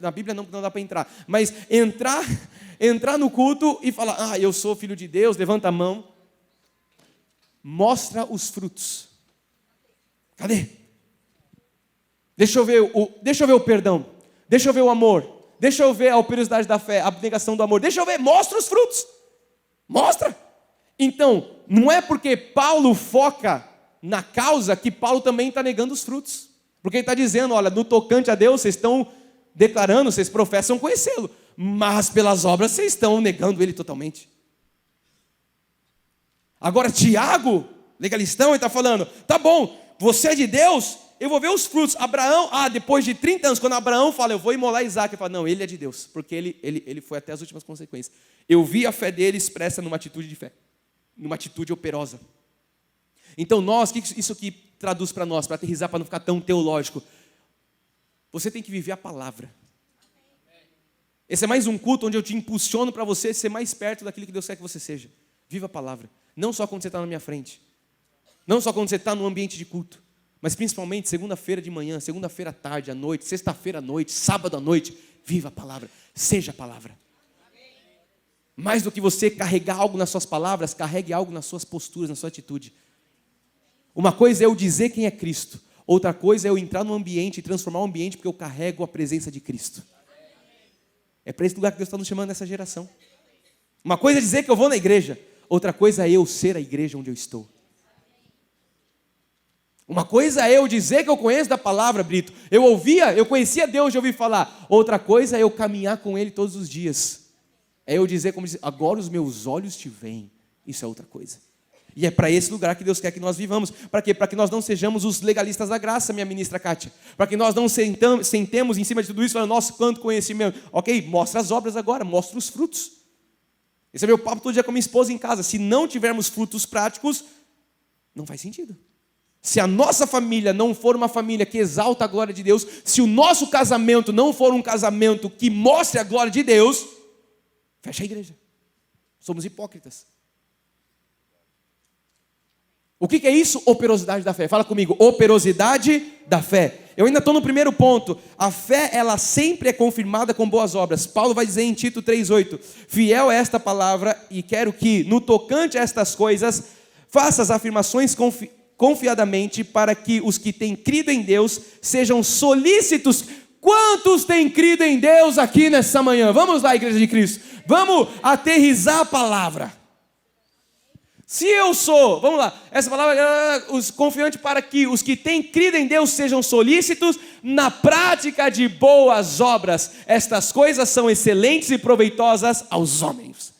na Bíblia não dá para entrar, mas entrar no culto e falar, eu sou filho de Deus, levanta a mão. Mostra os frutos. Cadê? Deixa eu ver o perdão. Deixa eu ver o amor. Deixa eu ver a operosidade da fé, a abnegação do amor. Deixa eu ver, mostra os frutos. Mostra. Então, não é porque Paulo foca na causa que Paulo também está negando os frutos. Porque ele está dizendo, olha, no tocante a Deus, vocês estão declarando, vocês professam conhecê-lo. Mas pelas obras vocês estão negando ele totalmente. Agora Tiago, legalistão, ele está falando, tá bom, você é de Deus, eu vou ver os frutos. Abraão, depois de 30 anos, quando Abraão fala, eu vou imolar Isaac, ele fala, não, ele é de Deus, porque ele foi até as últimas consequências. Eu vi a fé dele expressa numa atitude de fé, numa atitude operosa. Então nós, o que isso aqui traduz para nós, para aterrissar, para não ficar tão teológico? Você tem que viver a palavra. Esse é mais um culto onde eu te impulsiono para você ser mais perto daquilo que Deus quer que você seja. Viva a palavra. Não só quando você está na minha frente. Não só quando você está no ambiente de culto. Mas principalmente segunda-feira de manhã, segunda-feira à tarde, à noite, sexta-feira à noite, sábado à noite. Viva a palavra. Seja a palavra. Mais do que você carregar algo nas suas palavras, carregue algo nas suas posturas, na sua atitude. Uma coisa é eu dizer quem é Cristo. Outra coisa é eu entrar no ambiente e transformar o ambiente porque eu carrego a presença de Cristo. É para esse lugar que Deus está nos chamando nessa geração. Uma coisa é dizer que eu vou na igreja. Outra coisa é eu ser a igreja onde eu estou. Uma coisa é eu dizer que eu conheço da palavra, Brito. Eu conhecia Deus de ouvir falar. Outra coisa é eu caminhar com Ele todos os dias. É eu dizer como diz, agora os meus olhos te veem. Isso é outra coisa. E é para esse lugar que Deus quer que nós vivamos. Para quê? Para que nós não sejamos os legalistas da graça, minha ministra Kátia. Para que nós não sentemos em cima de tudo isso e falando, nossa, quanto conhecimento. Ok, mostra as obras agora, mostra os frutos. Esse é meu papo todo dia com a minha esposa em casa. Se não tivermos frutos práticos, não faz sentido. Se a nossa família não for uma família que exalta a glória de Deus, se o nosso casamento não for um casamento que mostre a glória de Deus, fecha a igreja. Somos hipócritas. O que é isso? Operosidade da fé. Fala comigo, operosidade da fé. Eu ainda estou no primeiro ponto. A fé, ela sempre é confirmada com boas obras. Paulo vai dizer em Tito 3,8, fiel é esta palavra e quero que, no tocante a estas coisas, faça as afirmações confiadamente para que os que têm crido em Deus sejam solícitos. Quantos têm crido em Deus aqui nessa manhã? Vamos lá, igreja de Cristo. Vamos aterrissar a palavra. Se eu sou, vamos lá, essa palavra é confiante para que os que têm crido em Deus sejam solícitos na prática de boas obras. Estas coisas são excelentes e proveitosas aos homens.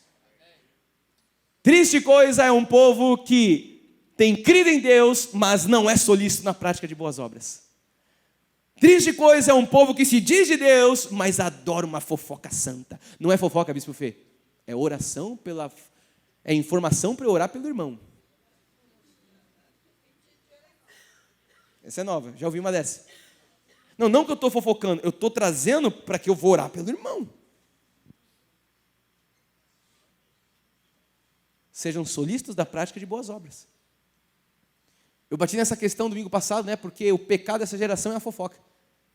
Triste coisa é um povo que tem crido em Deus, mas não é solícito na prática de boas obras. Triste coisa é um povo que se diz de Deus, mas adora uma fofoca santa. Não é fofoca, Bispo Fê, é oração é informação para eu orar pelo irmão. Essa é nova, já ouvi uma dessa. Não que eu estou fofocando, eu estou trazendo para que eu vou orar pelo irmão. Sejam solícitos da prática de boas obras. Eu bati nessa questão domingo passado, né? Porque o pecado dessa geração é a fofoca.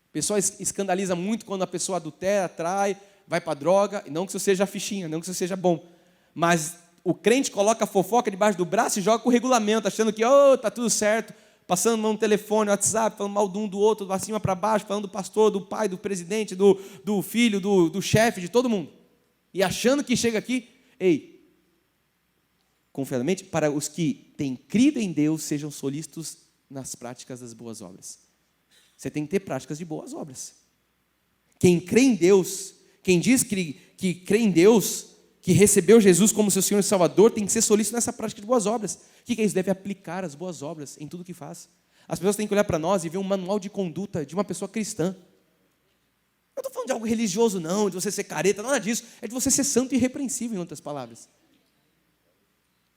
O pessoal escandaliza muito quando a pessoa adultera, trai, vai para droga. Não que isso seja fichinha, não que isso seja bom. Mas o crente coloca a fofoca debaixo do braço e joga com o regulamento, achando que tá tudo certo, passando mão no telefone, no WhatsApp, falando mal de um do outro, de cima para baixo, falando do pastor, do pai, do presidente, do filho, do chefe, de todo mundo. E achando que chega aqui, confiadamente, para os que têm crido em Deus, sejam solícitos nas práticas das boas obras. Você tem que ter práticas de boas obras. Quem crê em Deus, quem diz que crê em Deus, que recebeu Jesus como seu Senhor e Salvador, tem que ser solícito nessa prática de boas obras. O que é isso? Deve aplicar as boas obras em tudo que faz. As pessoas têm que olhar para nós e ver um manual de conduta de uma pessoa cristã. Eu não estou falando de algo religioso não, de você ser careta, nada disso. É de você ser santo e irrepreensível, em outras palavras.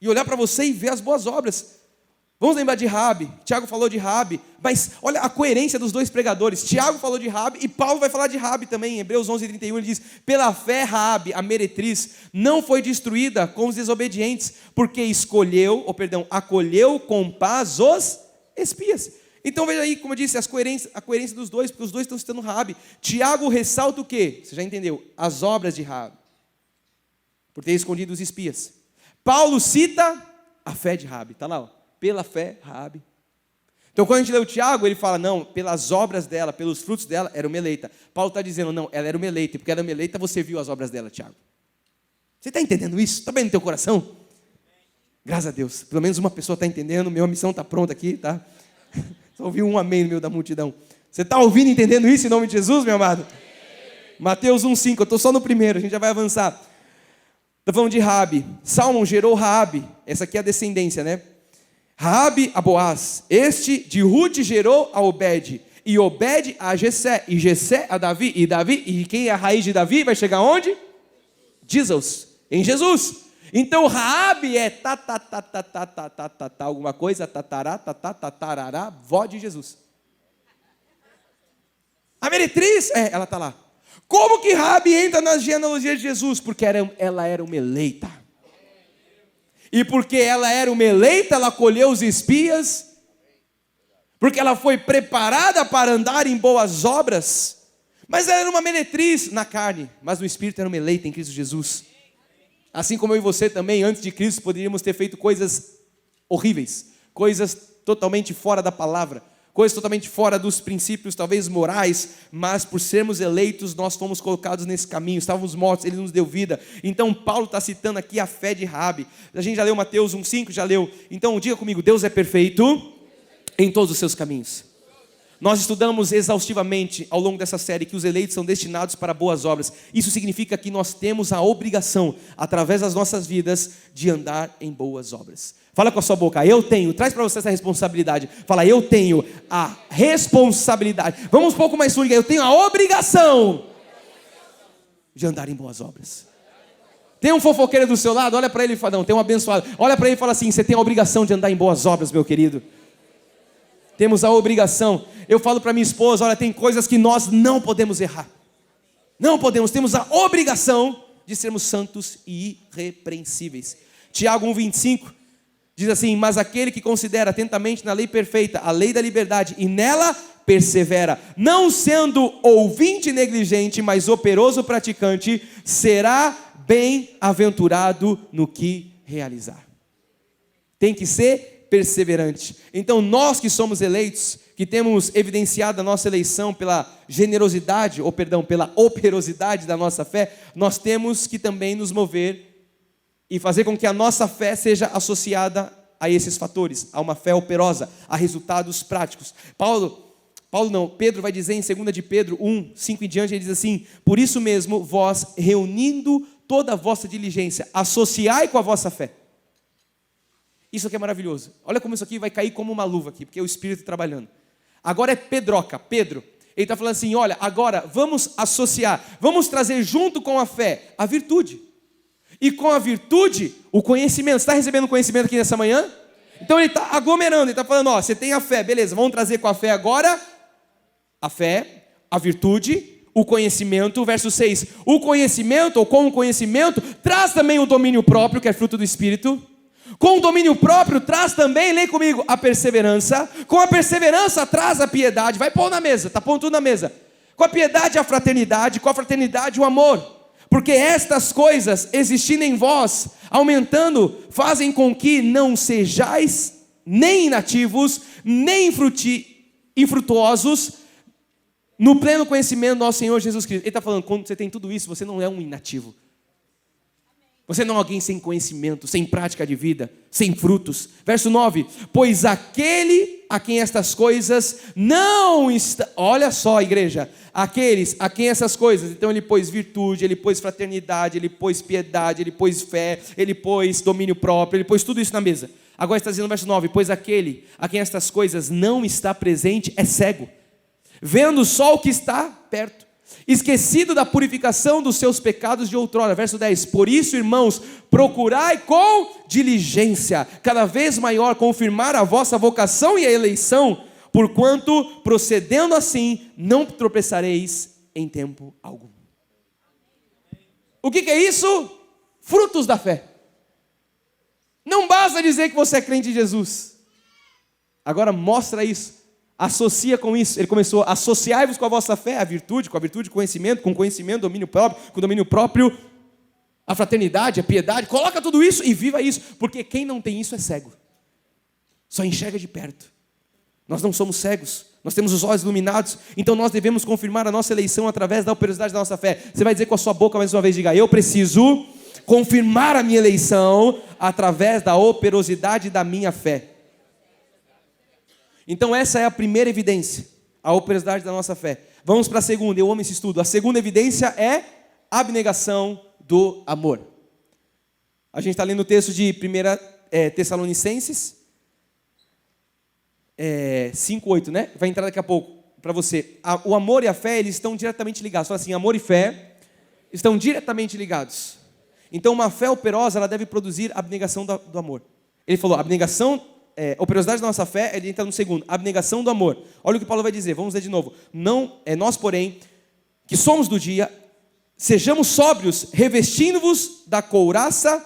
E olhar para você e ver as boas obras. Vamos lembrar de Raabe. Tiago falou de Raabe, mas olha a coerência dos dois pregadores. Tiago falou de Raabe e Paulo vai falar de Raabe também. Em Hebreus 11:31 ele diz: pela fé Raabe, a meretriz, não foi destruída com os desobedientes, porque acolheu com paz os espias. Então veja aí, como eu disse, a coerência dos dois, porque os dois estão citando Raabe. Tiago ressalta o quê? Você já entendeu? As obras de Raabe, por ter escondido os espias. Paulo cita a fé de Raabe, está lá, ó. Pela fé, Raabe. Então quando a gente lê o Tiago, ele fala, não, pelas obras dela, pelos frutos dela, era uma eleita. Paulo está dizendo, não, ela era uma eleita, e porque ela era uma eleita, você viu as obras dela, Tiago. Você está entendendo isso? Está bem no teu coração? Graças a Deus, pelo menos uma pessoa está entendendo, minha missão está pronta aqui, tá? Só ouvi um amém no meio da multidão. Você está ouvindo e entendendo isso em nome de Jesus, meu amado? Mateus 1:5, eu estou só no primeiro, a gente já vai avançar. Está falando de Raabe. Salmão gerou Raabe, essa aqui é a descendência, né? Raabe a Boaz, este de Ruth gerou a Obed, e Obed a Jessé, e Jessé a Davi, e quem é a raiz de Davi vai chegar onde? Jesus, em Jesus. Então Raabe é alguma coisa, tatarará, vó de Jesus. A meretriz, ela está lá. Como que Raabe entra na genealogia de Jesus? Porque ela era uma eleita. E porque ela era uma eleita, ela acolheu os espias, porque ela foi preparada para andar em boas obras, mas ela era uma meretriz na carne, mas no espírito era uma eleita em Cristo Jesus. Assim como eu e você também, antes de Cristo, poderíamos ter feito coisas horríveis, coisas totalmente fora da palavra, coisas totalmente fora dos princípios, talvez morais, mas por sermos eleitos, nós fomos colocados nesse caminho, estávamos mortos, Ele nos deu vida. Então Paulo está citando aqui a fé de Raabe. A gente já leu Mateus 1:5, já leu. Então diga comigo, Deus é perfeito em todos os seus caminhos. Nós estudamos exaustivamente ao longo dessa série que os eleitos são destinados para boas obras. Isso significa que nós temos a obrigação, através das nossas vidas, de andar em boas obras. Fala com a sua boca, eu tenho, traz para você essa responsabilidade. Fala, eu tenho a responsabilidade. Vamos um pouco mais fundo, eu tenho a obrigação de andar em boas obras. Tem um fofoqueiro do seu lado, olha para ele e fala, não, tem um abençoado. Olha para ele e fala assim, você tem a obrigação de andar em boas obras, meu querido. Temos a obrigação. Eu falo para minha esposa, olha, tem coisas que nós não podemos errar. Não podemos, temos a obrigação de sermos santos e irrepreensíveis. Tiago 1:25 diz assim, mas aquele que considera atentamente na lei perfeita, a lei da liberdade, e nela persevera, não sendo ouvinte negligente, mas operoso praticante, será bem-aventurado no que realizar. Tem que ser perseverante. Então nós que somos eleitos, que temos evidenciado a nossa eleição pela generosidade, pela operosidade da nossa fé, nós temos que também nos mover e fazer com que a nossa fé seja associada a esses fatores, a uma fé operosa, a resultados práticos. Pedro vai dizer em 2 de Pedro 1:5 em diante, ele diz assim, por isso mesmo, vós, reunindo toda a vossa diligência, associai com a vossa fé. Isso aqui é maravilhoso. Olha como isso aqui vai cair como uma luva aqui, porque é o Espírito trabalhando. Agora é Pedro. Ele está falando assim, olha, agora vamos associar, vamos trazer junto com a fé a virtude. E com a virtude, o conhecimento. Você está recebendo conhecimento aqui nessa manhã? Então ele está aglomerando, ele está falando, ó, você tem a fé, beleza, vamos trazer com a fé agora a fé, a virtude, o conhecimento, verso 6. O conhecimento, ou com o conhecimento, traz também o domínio próprio, que é fruto do Espírito. Com o domínio próprio traz também, leia comigo, a perseverança. Com a perseverança traz a piedade. Vai pôr na mesa, está pondo tudo na mesa. Com a piedade a fraternidade, com a fraternidade o amor. Porque estas coisas, existindo em vós, aumentando, fazem com que não sejais nem inativos, nem infrutuosos, no pleno conhecimento do nosso Senhor Jesus Cristo. Ele está falando, quando você tem tudo isso, você não é um inativo. Você não é alguém sem conhecimento, sem prática de vida, sem frutos. Verso 9, pois aquele a quem estas coisas não estão... Olha só, igreja, aqueles a quem essas coisas... Então ele pôs virtude, ele pôs fraternidade, ele pôs piedade, ele pôs fé, ele pôs domínio próprio, ele pôs tudo isso na mesa. Agora está dizendo no verso 9, pois aquele a quem estas coisas não está presente é cego, vendo só o que está perto, esquecido da purificação dos seus pecados de outrora. Verso 10, por isso, irmãos, procurai com diligência, cada vez maior, confirmar a vossa vocação e a eleição, porquanto, procedendo assim, não tropeçareis em tempo algum. O que é isso? Frutos da fé. Não basta dizer que você é crente em Jesus. Agora mostra isso. Associa com isso. Ele começou, associai-vos com a vossa fé, a virtude, conhecimento, com conhecimento, domínio próprio, com domínio próprio, a fraternidade, a piedade. Coloca tudo isso e viva isso. Porque quem não tem isso é cego. Só enxerga de perto. Nós não somos cegos. Nós temos os olhos iluminados. Então nós devemos confirmar a nossa eleição através da operosidade da nossa fé. Você vai dizer com a sua boca mais uma vez, diga, eu preciso confirmar a minha eleição através da operosidade da minha fé. Então essa é a primeira evidência, a operosidade da nossa fé. Vamos para a segunda, eu amo esse estudo. A segunda evidência é a abnegação do amor. A gente está lendo o texto de 1 Tessalonicenses 5:8, né? Vai entrar daqui a pouco para você. O amor e a fé, eles estão diretamente ligados. Fala assim, amor e fé estão diretamente ligados. Então uma fé operosa, ela deve produzir a abnegação do amor. Ele falou, abnegação, operosidade da nossa fé, ele entra no segundo, abnegação do amor. Olha o que Paulo vai dizer, vamos ler de novo. Nós, porém, que somos do dia, sejamos sóbrios, revestindo-vos da couraça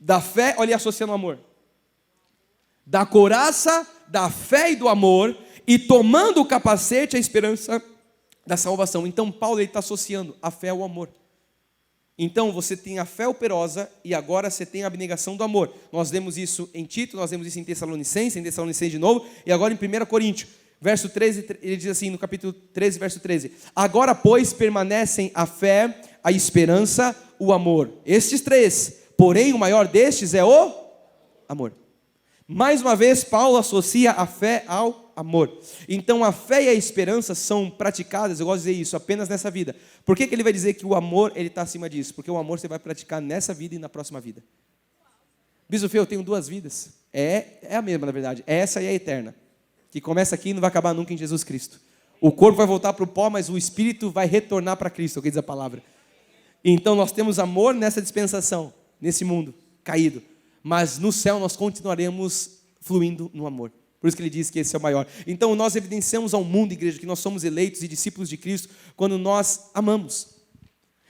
da fé, olha, associando o amor. Da couraça, da fé e do amor, e tomando o capacete, a esperança da salvação. Então Paulo está associando a fé ao amor. Então você tem a fé operosa e agora você tem a abnegação do amor. Nós vemos isso em Tito, nós vemos isso em Tessalonicenses de novo, e agora em 1 Coríntios, verso 13, ele diz assim, no capítulo 13, verso 13, agora, pois, permanecem a fé, a esperança, o amor. Estes três, porém o maior destes é o amor. Mais uma vez, Paulo associa a fé ao amor. Então a fé e a esperança são praticadas, eu gosto de dizer isso, apenas nessa vida. Por que ele vai dizer que o amor está acima disso? Porque o amor você vai praticar nessa vida e na próxima vida. Bispo Fê, eu tenho duas vidas. É a mesma, na verdade. Essa e a eterna. Que começa aqui e não vai acabar nunca em Jesus Cristo. O corpo vai voltar para o pó, mas o espírito vai retornar para Cristo, é o que diz a palavra. Então nós temos amor nessa dispensação, nesse mundo caído. Mas no céu nós continuaremos fluindo no amor. Por isso que ele diz que esse é o maior. Então nós evidenciamos ao mundo, igreja, que nós somos eleitos e discípulos de Cristo quando nós amamos.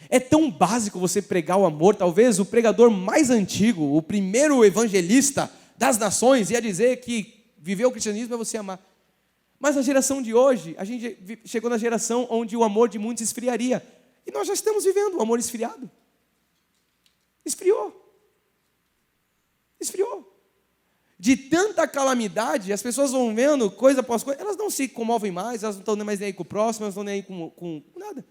É tão básico você pregar o amor, talvez o pregador mais antigo, o primeiro evangelista das nações, ia dizer que viver o cristianismo é você amar. Mas na geração de hoje, a gente chegou na geração onde o amor de muitos esfriaria. E nós já estamos vivendo o amor esfriado. Esfriou. De tanta calamidade, as pessoas vão vendo coisa após coisa, elas não se comovem mais, elas não estão mais nem aí com o próximo, elas não estão nem aí com nada.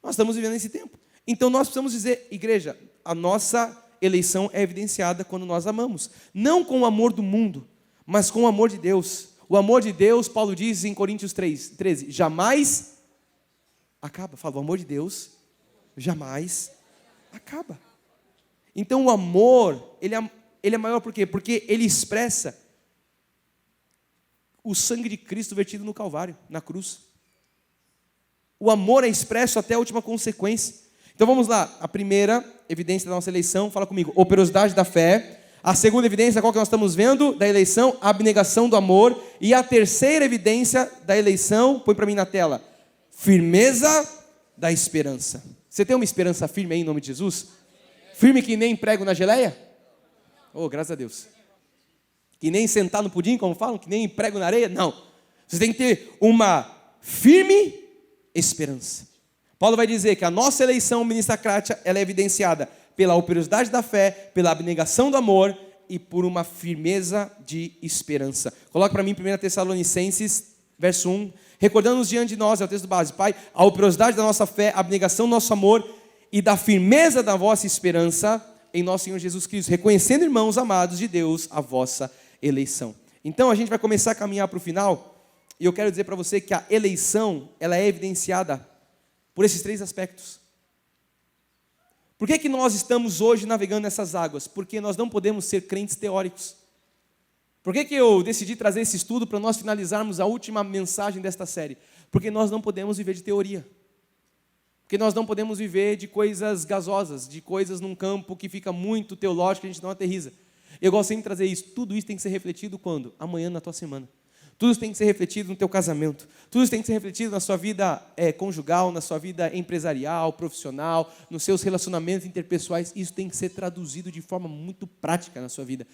Nós estamos vivendo esse tempo. Então nós precisamos dizer, igreja, a nossa eleição é evidenciada quando nós amamos. Não com o amor do mundo, mas com o amor de Deus. O amor de Deus, Paulo diz em Coríntios 13, jamais acaba. Fala, o amor de Deus jamais acaba. Então o amor, ele é maior por quê? Porque ele expressa o sangue de Cristo vertido no Calvário, na cruz. O amor é expresso até a última consequência. Então vamos lá, a primeira evidência da nossa eleição, fala comigo, operosidade da fé. A segunda evidência, qual que nós estamos vendo da eleição? A abnegação do amor. E a terceira evidência da eleição, põe para mim na tela, firmeza da esperança. Você tem uma esperança firme aí em nome de Jesus? Firme que nem prego na geleia? Oh, graças a Deus. Que nem sentar no pudim, como falam, que nem prego na areia? Não. Você tem que ter uma firme esperança. Paulo vai dizer que a nossa eleição ministracrática, ela é evidenciada pela operosidade da fé, pela abnegação do amor e por uma firmeza de esperança. Coloca para mim 1 Tessalonicenses, verso 1. Recordando-nos diante de nós, é o texto base, Pai, a operosidade da nossa fé, a abnegação do nosso amor e da firmeza da vossa esperança em nosso Senhor Jesus Cristo, reconhecendo, irmãos amados de Deus, a vossa eleição. Então a gente vai começar a caminhar para o final, e eu quero dizer para você que a eleição, ela é evidenciada por esses 3 aspectos. Por que nós estamos hoje navegando nessas águas? Porque nós não podemos ser crentes teóricos. Por que eu decidi trazer esse estudo para nós finalizarmos a última mensagem desta série? Porque nós não podemos viver de teoria. Porque nós não podemos viver de coisas gasosas, de coisas num campo que fica muito teológico, que a gente não aterriza. Eu gosto sempre de trazer isso. Tudo isso tem que ser refletido quando? Amanhã na tua semana. Tudo isso tem que ser refletido no teu casamento. Tudo isso tem que ser refletido na sua vida conjugal, na sua vida empresarial, profissional, nos seus relacionamentos interpessoais. Isso tem que ser traduzido de forma muito prática na sua vida.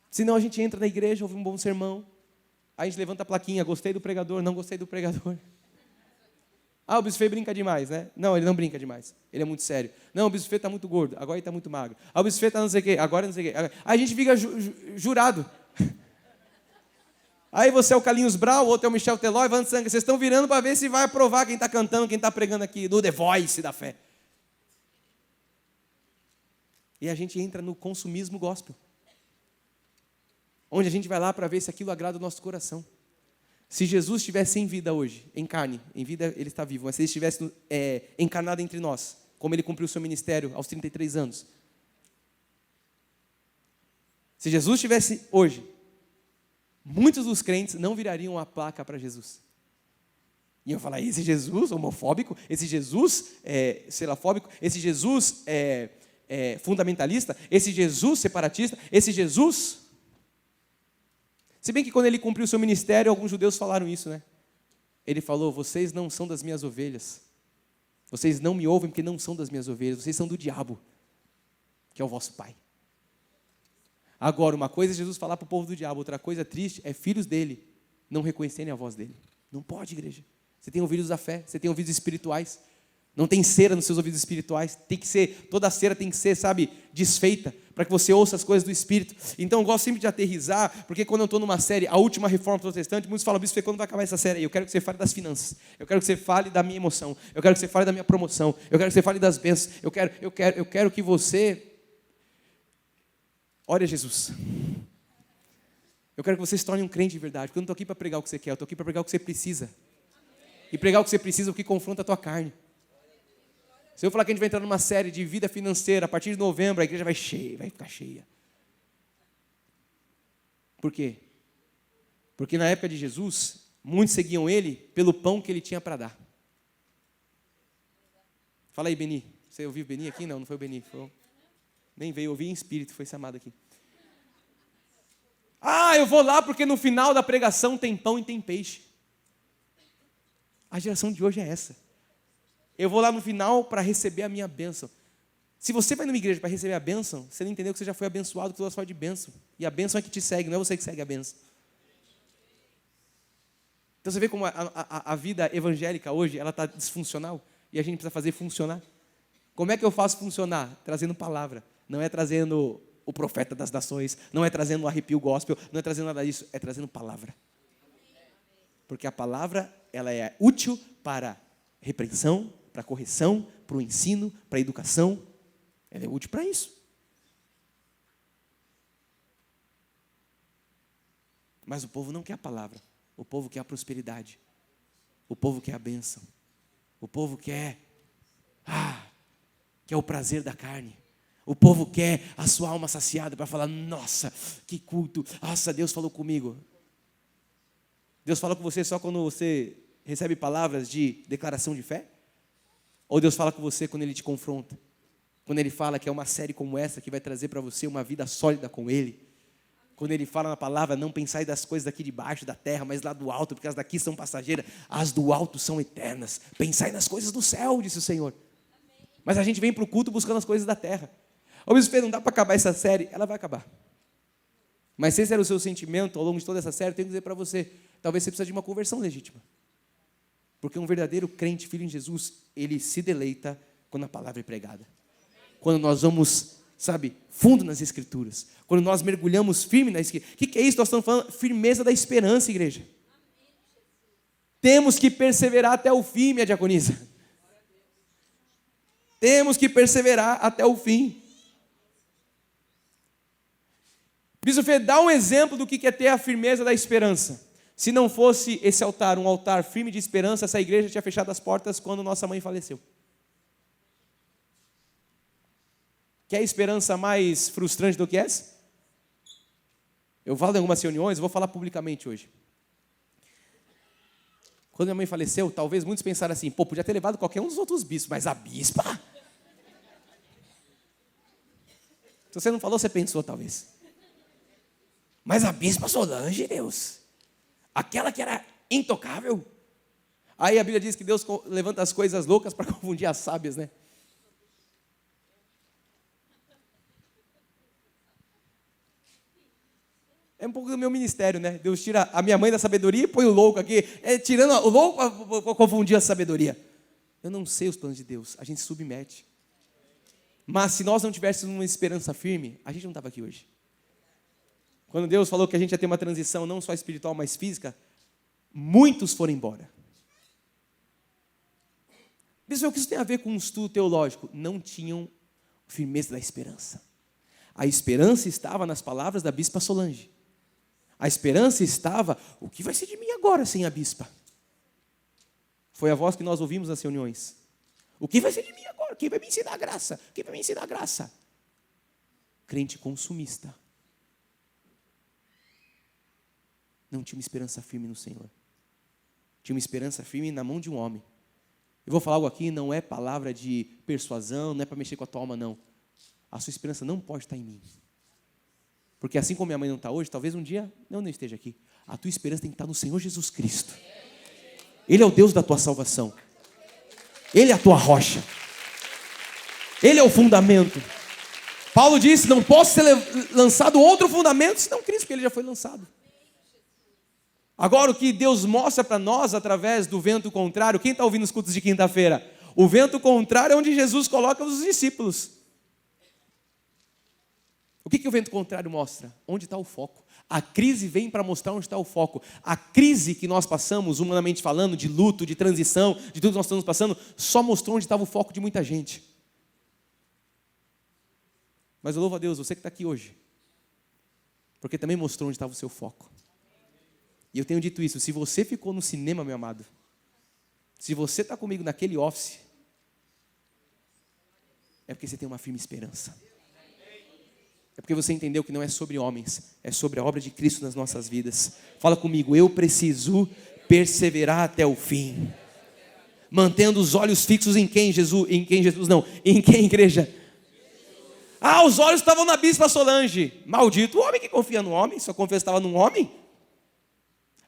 Senão a gente entra na igreja, ouve um bom sermão, aí a gente levanta a plaquinha, gostei do pregador, não gostei do pregador. Ah, o Bispo Fê brinca demais, né? Não, ele não brinca demais, ele é muito sério. Não, o Bispo Fê está muito gordo, agora ele está muito magro. Ah, o Bispo Fê está não sei o quê, agora não sei o quê. Aí a gente fica jurado. Aí você é o Carlinhos Brau, o outro é o Michel Teló, Ivan Sanga. Vocês estão virando para ver se vai aprovar quem está cantando, quem está pregando aqui, do The Voice da fé. E a gente entra no consumismo gospel, onde a gente vai lá para ver se aquilo agrada o nosso coração. Se Jesus estivesse em vida hoje, em carne, em vida ele está vivo, mas se ele estivesse encarnado entre nós, como ele cumpriu o seu ministério aos 33 anos. Se Jesus estivesse hoje, muitos dos crentes não virariam a placa para Jesus. E eu falar, esse Jesus homofóbico, esse Jesus xenofóbico, esse Jesus fundamentalista, esse Jesus separatista, esse Jesus... Se bem que quando ele cumpriu o seu ministério, alguns judeus falaram isso, né? Ele falou, vocês não são das minhas ovelhas. Vocês não me ouvem porque não são das minhas ovelhas. Vocês são do diabo, que é o vosso pai. Agora, uma coisa é Jesus falar para o povo do diabo, outra coisa triste é filhos dele não reconhecerem a voz dele. Não pode, igreja. Você tem ouvidos da fé, você tem ouvidos espirituais. Não tem cera nos seus ouvidos espirituais. Tem que ser, toda a cera tem que ser, desfeita, para que você ouça as coisas do Espírito. Então eu gosto sempre de aterrizar, porque quando eu estou numa série, a última reforma protestante, muitos falam, Bispo, quando vai acabar essa série aí? Eu quero que você fale das finanças, eu quero que você fale da minha emoção, eu quero que você fale da minha promoção, eu quero que você fale das bênçãos, eu quero que você ore a Jesus. Eu quero que você se torne um crente de verdade, porque eu não estou aqui para pregar o que você quer, eu estou aqui para pregar o que você precisa. E pregar o que você precisa é o que confronta a tua carne. Se eu falar que a gente vai entrar numa série de vida financeira, a partir de novembro, a igreja vai ficar cheia. Por quê? Porque na época de Jesus, muitos seguiam ele pelo pão que ele tinha para dar. Fala aí, Beni. Você ouviu o Beni aqui? Não foi o Beni. Nem veio, eu ouvi em espírito, foi chamado aqui. Ah, eu vou lá porque no final da pregação tem pão e tem peixe. A geração de hoje é essa. Eu vou lá no final para receber a minha bênção. Se você vai numa igreja para receber a bênção, você não entendeu que você já foi abençoado com toda sorte de bênção. E a bênção é que te segue, não é você que segue a bênção. Então você vê como a vida evangélica hoje, ela está disfuncional e a gente precisa fazer funcionar. Como é que eu faço funcionar? Trazendo palavra. Não é trazendo o profeta das nações, não é trazendo o arrepio gospel, não é trazendo nada disso, é trazendo palavra. Porque a palavra, ela é útil para repreensão, para correção, para o ensino, para a educação. Ela é útil para isso. Mas o povo não quer a palavra. O povo quer a prosperidade. O povo quer a bênção. O povo quer o prazer da carne. O povo quer a sua alma saciada para falar, nossa, que culto. Nossa, Deus falou comigo. Deus fala com você só quando você recebe palavras de declaração de fé? Ou Deus fala com você quando Ele te confronta? Quando Ele fala que é uma série como essa que vai trazer para você uma vida sólida com Ele? Quando Ele fala na palavra, não pensai das coisas daqui de baixo da terra, mas lá do alto, porque as daqui são passageiras, as do alto são eternas. Pensai nas coisas do céu, disse o Senhor. Mas a gente vem para o culto buscando as coisas da terra. Ô Bispo, não dá para acabar essa série? Ela vai acabar. Mas se esse era o seu sentimento ao longo de toda essa série, eu tenho que dizer para você, talvez você precise de uma conversão legítima. Porque um verdadeiro crente, filho em Jesus, ele se deleita quando a palavra é pregada. Quando nós vamos, fundo nas Escrituras. Quando nós mergulhamos firme na Escritura. O que é isso? Nós estamos falando firmeza da esperança, igreja. Temos que perseverar até o fim, minha diaconisa. Temos que perseverar até o fim. Bispo Fê, dá um exemplo do que é ter a firmeza da esperança. Se não fosse esse altar, um altar firme de esperança, essa igreja tinha fechado as portas quando nossa mãe faleceu. Quer esperança mais frustrante do que essa? Eu falo em algumas reuniões, vou falar publicamente hoje. Quando minha mãe faleceu, talvez muitos pensaram assim, podia ter levado qualquer um dos outros bispos, mas a bispa? Se você não falou, você pensou talvez. Mas a bispa Solange, Deus, aquela que era intocável. Aí a Bíblia diz que Deus levanta as coisas loucas para confundir as sábias, né? É um pouco do meu ministério, né? Deus tira a minha mãe da sabedoria e põe o louco aqui. Tirando o louco para confundir a sabedoria. Eu não sei os planos de Deus, a gente se submete. Mas se nós não tivéssemos uma esperança firme, a gente não estava aqui hoje. Quando Deus falou que a gente ia ter uma transição não só espiritual, mas física, muitos foram embora. Pessoal, o que isso tem a ver com um estudo teológico? Não tinham firmeza da esperança. A esperança estava nas palavras da bispa Solange. A esperança estava, o que vai ser de mim agora sem a bispa? Foi a voz que nós ouvimos nas reuniões. O que vai ser de mim agora? Quem vai me ensinar a graça? Quem vai me ensinar a graça? Crente consumista. Não tinha uma esperança firme no Senhor. Tinha uma esperança firme na mão de um homem. Eu vou falar algo aqui, não é palavra de persuasão, não é para mexer com a tua alma, não. A sua esperança não pode estar em mim. Porque assim como minha mãe não está hoje, talvez um dia eu não esteja aqui. A tua esperança tem que estar no Senhor Jesus Cristo. Ele é o Deus da tua salvação. Ele é a tua rocha. Ele é o fundamento. Paulo disse, não posso ser lançado outro fundamento senão Cristo, porque ele já foi lançado. Agora o que Deus mostra para nós através do vento contrário, quem está ouvindo os cultos de quinta-feira? O vento contrário é onde Jesus coloca os discípulos. O que o vento contrário mostra? Onde está o foco? A crise vem para mostrar onde está o foco. A crise que nós passamos, humanamente falando, de luto, de transição, de tudo que nós estamos passando, só mostrou onde estava o foco de muita gente. Mas eu louvo a Deus, você que está aqui hoje, porque também mostrou onde estava o seu foco. E eu tenho dito isso, se você ficou no cinema, meu amado, se você está comigo naquele office, é porque você tem uma firme esperança. É porque você entendeu que não é sobre homens, é sobre a obra de Cristo nas nossas vidas. Fala comigo, eu preciso perseverar até o fim. Mantendo os olhos fixos em quem, Jesus? Em quem, Jesus? Não, em quem, igreja? Ah, os olhos estavam na bispa Solange. Maldito o homem que confia no homem, sua confiança estava num homem.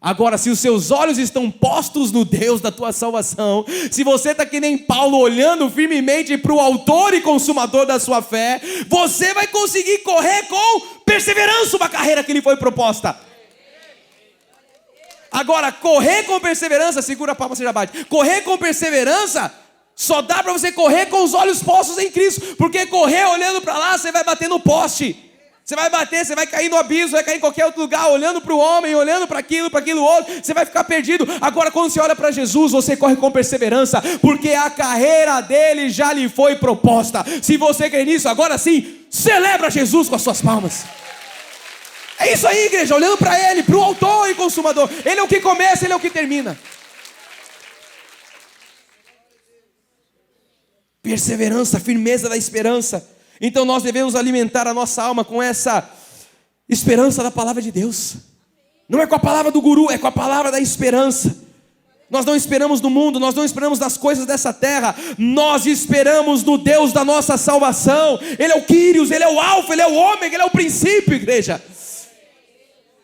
Agora, se os seus olhos estão postos no Deus da tua salvação, se você está que nem Paulo, olhando firmemente para o autor e consumador da sua fé, você vai conseguir correr com perseverança uma carreira que lhe foi proposta. Agora, correr com perseverança, segura a palma, você já bate. Correr com perseverança, só dá para você correr com os olhos postos em Cristo, porque correr olhando para lá, você vai bater no poste. Você vai bater, você vai cair no abismo, vai cair em qualquer outro lugar, olhando para o homem, olhando para aquilo outro, você vai ficar perdido. Agora, quando você olha para Jesus, você corre com perseverança, porque a carreira dele já lhe foi proposta. Se você crê nisso, agora sim, celebra Jesus com as suas palmas. É isso aí, igreja, olhando para ele, para o autor e consumador. Ele é o que começa, ele é o que termina. Perseverança, firmeza da esperança. Então nós devemos alimentar a nossa alma com essa esperança da palavra de Deus. Não é com a palavra do guru, é com a palavra da esperança. Nós não esperamos no mundo, nós não esperamos nas coisas dessa terra. Nós esperamos no Deus da nossa salvação. Ele é o Quírios, Ele é o Alfa, Ele é o Ômega, Ele é o princípio, igreja.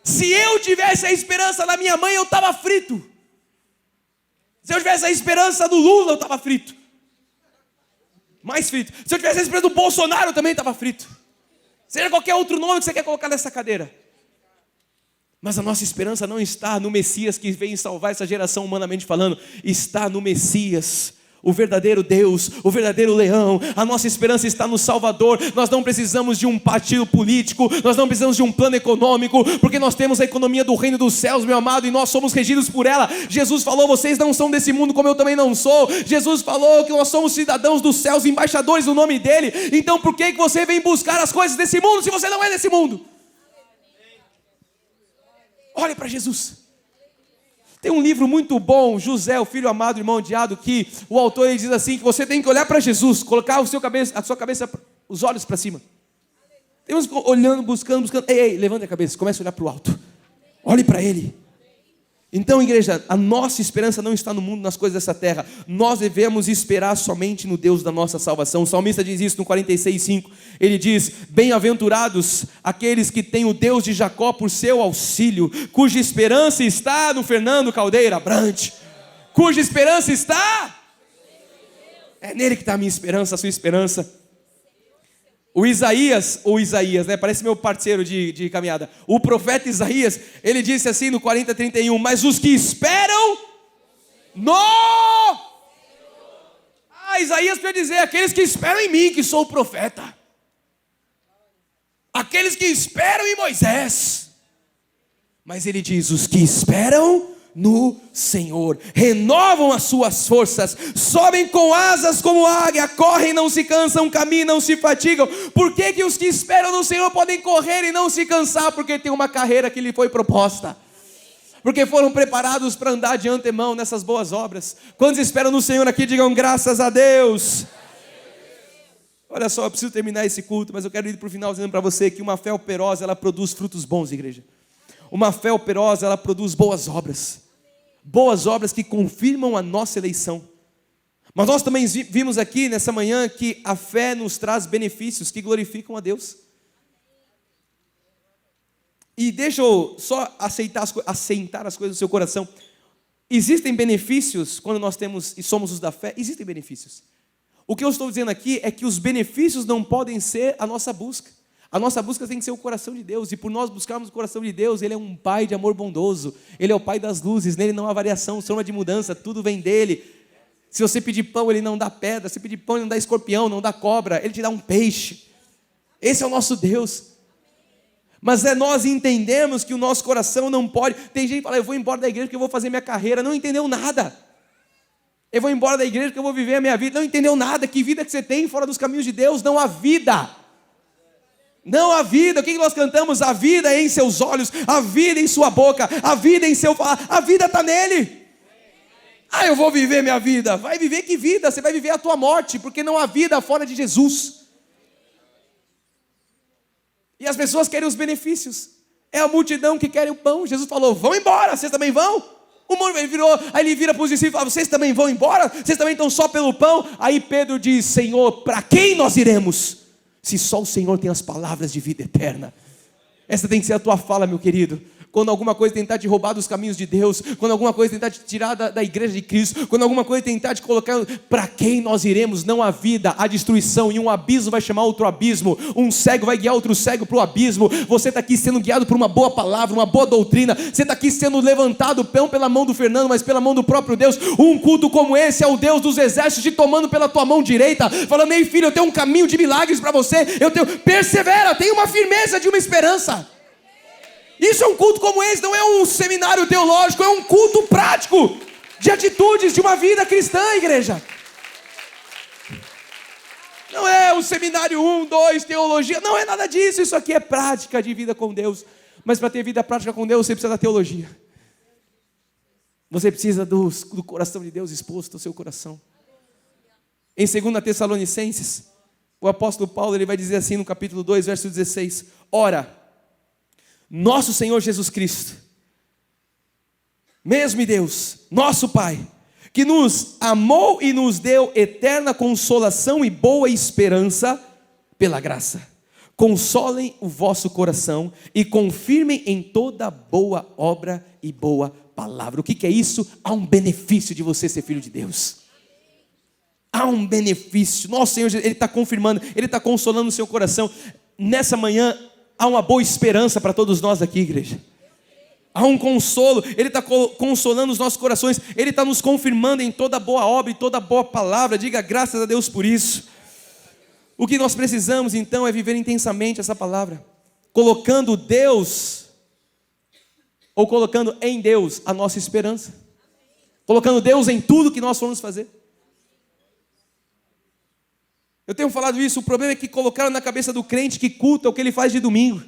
Se eu tivesse a esperança da minha mãe, eu estava frito. Se eu tivesse a esperança do Lula, eu estava frito. Mais frito. Se eu tivesse a esperança do Bolsonaro, eu também estava frito. Seja qualquer outro nome que você quer colocar nessa cadeira. Mas a nossa esperança não está no Messias que vem salvar essa geração humanamente falando. Está no Messias, o verdadeiro Deus, o verdadeiro leão. A nossa esperança está no Salvador. Nós não precisamos de um partido político, nós não precisamos de um plano econômico, porque nós temos a economia do reino dos céus, meu amado, e nós somos regidos por ela. Jesus falou, vocês não são desse mundo como eu também não sou. Jesus falou que nós somos cidadãos dos céus, embaixadores do nome dele. Então por que você vem buscar as coisas desse mundo se você não é desse mundo? Olhe para Jesus. Tem um livro muito bom, José, o filho amado, irmão odiado, que o autor ele diz assim, que você tem que olhar para Jesus, colocar a sua cabeça, os olhos para cima. Tem uns olhando, buscando, ei, levanta a cabeça, comece a olhar para o alto. Olhe para Ele. Então, igreja, a nossa esperança não está no mundo, nas coisas dessa terra. Nós devemos esperar somente no Deus da nossa salvação. O salmista diz isso no 46:5. Ele diz: bem-aventurados aqueles que têm o Deus de Jacó por seu auxílio, cuja esperança está no Fernando Caldeira Brant. Cuja esperança está? É nele que está a minha esperança, a sua esperança. O Isaías, né? Parece meu parceiro de caminhada. O profeta Isaías, ele disse assim no 40:31, mas os que esperam no... Isaías quer dizer, aqueles que esperam em mim, que sou o profeta. Aqueles que esperam em Moisés. Mas ele diz, os que esperam no Senhor, renovam as suas forças, sobem com asas como águia, correm, não se cansam, caminham, não se fatigam. Por que os que esperam no Senhor podem correr e não se cansar? Porque tem uma carreira que lhe foi proposta, porque foram preparados para andar de antemão nessas boas obras. Quantos esperam no Senhor aqui, digam graças a Deus. Olha só, eu preciso terminar esse culto, mas eu quero ir para o final dizendo para você que uma fé operosa, ela produz frutos bons, igreja. Uma fé operosa, ela produz boas obras que confirmam a nossa eleição. Mas nós também vimos aqui nessa manhã que a fé nos traz benefícios que glorificam a Deus. E deixa eu só assentar as coisas no seu coração. Existem benefícios quando nós temos e somos os da fé? Existem benefícios. O que eu estou dizendo aqui é que os benefícios não podem ser a nossa busca. A nossa busca tem que ser o coração de Deus, e por nós buscarmos o coração de Deus, Ele é um Pai de amor bondoso, Ele é o Pai das luzes, nele não há variação, sombra de mudança, tudo vem dele. Se você pedir pão, Ele não dá pedra, se pedir pão, Ele não dá escorpião, não dá cobra, Ele te dá um peixe. Esse é o nosso Deus. Mas nós entendemos que o nosso coração não pode. Tem gente que fala, eu vou embora da igreja porque eu vou fazer minha carreira. Não entendeu nada. Eu vou embora da igreja porque eu vou viver a minha vida. Não entendeu nada. Que vida que você tem fora dos caminhos de Deus? Não há vida. Não há vida. O que nós cantamos? A vida é em seus olhos, a vida em sua boca, a vida em seu falar. A vida está nele. Eu vou viver minha vida. Vai viver que vida? Você vai viver a tua morte, porque não há vida fora de Jesus. E as pessoas querem os benefícios. É a multidão que quer o pão. Jesus falou, vão embora, vocês também vão? Aí ele vira para os discípulos e fala, vocês também vão embora? Vocês também estão só pelo pão? Aí Pedro diz, Senhor, para quem nós iremos? Se só o Senhor tem as palavras de vida eterna. Essa tem que ser a tua fala, meu querido. Quando alguma coisa tentar te roubar dos caminhos de Deus, quando alguma coisa tentar te tirar da igreja de Cristo, quando alguma coisa tentar te colocar, para quem nós iremos? Não há vida, há destruição, e um abismo vai chamar outro abismo, um cego vai guiar outro cego para o abismo. Você está aqui sendo guiado por uma boa palavra, uma boa doutrina, você está aqui sendo levantado, não pela mão do Fernando, mas pela mão do próprio Deus. Um culto como esse é o Deus dos exércitos te tomando pela tua mão direita, falando, ei filho, eu tenho um caminho de milagres para você, persevera, tenha uma firmeza de uma esperança. Isso é um culto como esse, não é um seminário teológico, é um culto prático, de atitudes, de uma vida cristã, igreja. Não é um seminário 1, 2, teologia, não é nada disso, isso aqui é prática de vida com Deus. Mas para ter vida prática com Deus, você precisa da teologia. Você precisa do coração de Deus exposto ao seu coração. Em 2 Tessalonicenses, o apóstolo Paulo ele vai dizer assim no capítulo 2, verso 16, ora, nosso Senhor Jesus Cristo, mesmo Deus, nosso Pai, que nos amou e nos deu eterna consolação e boa esperança pela graça, consolem o vosso coração e confirmem em toda boa obra e boa palavra. O que é isso? Há um benefício de você ser filho de Deus. Há um benefício. Nosso Senhor, Ele está confirmando, Ele está consolando o seu coração. Nessa manhã, há uma boa esperança para todos nós aqui, igreja. Há um consolo, Ele está consolando os nossos corações, Ele está nos confirmando em toda boa obra e toda boa palavra. Diga graças a Deus por isso. O que nós precisamos então é viver intensamente essa palavra, colocando Deus, ou colocando em Deus a nossa esperança, colocando Deus em tudo que nós formos fazer. Eu tenho falado isso, o problema é que colocaram na cabeça do crente que culto é o que ele faz de domingo.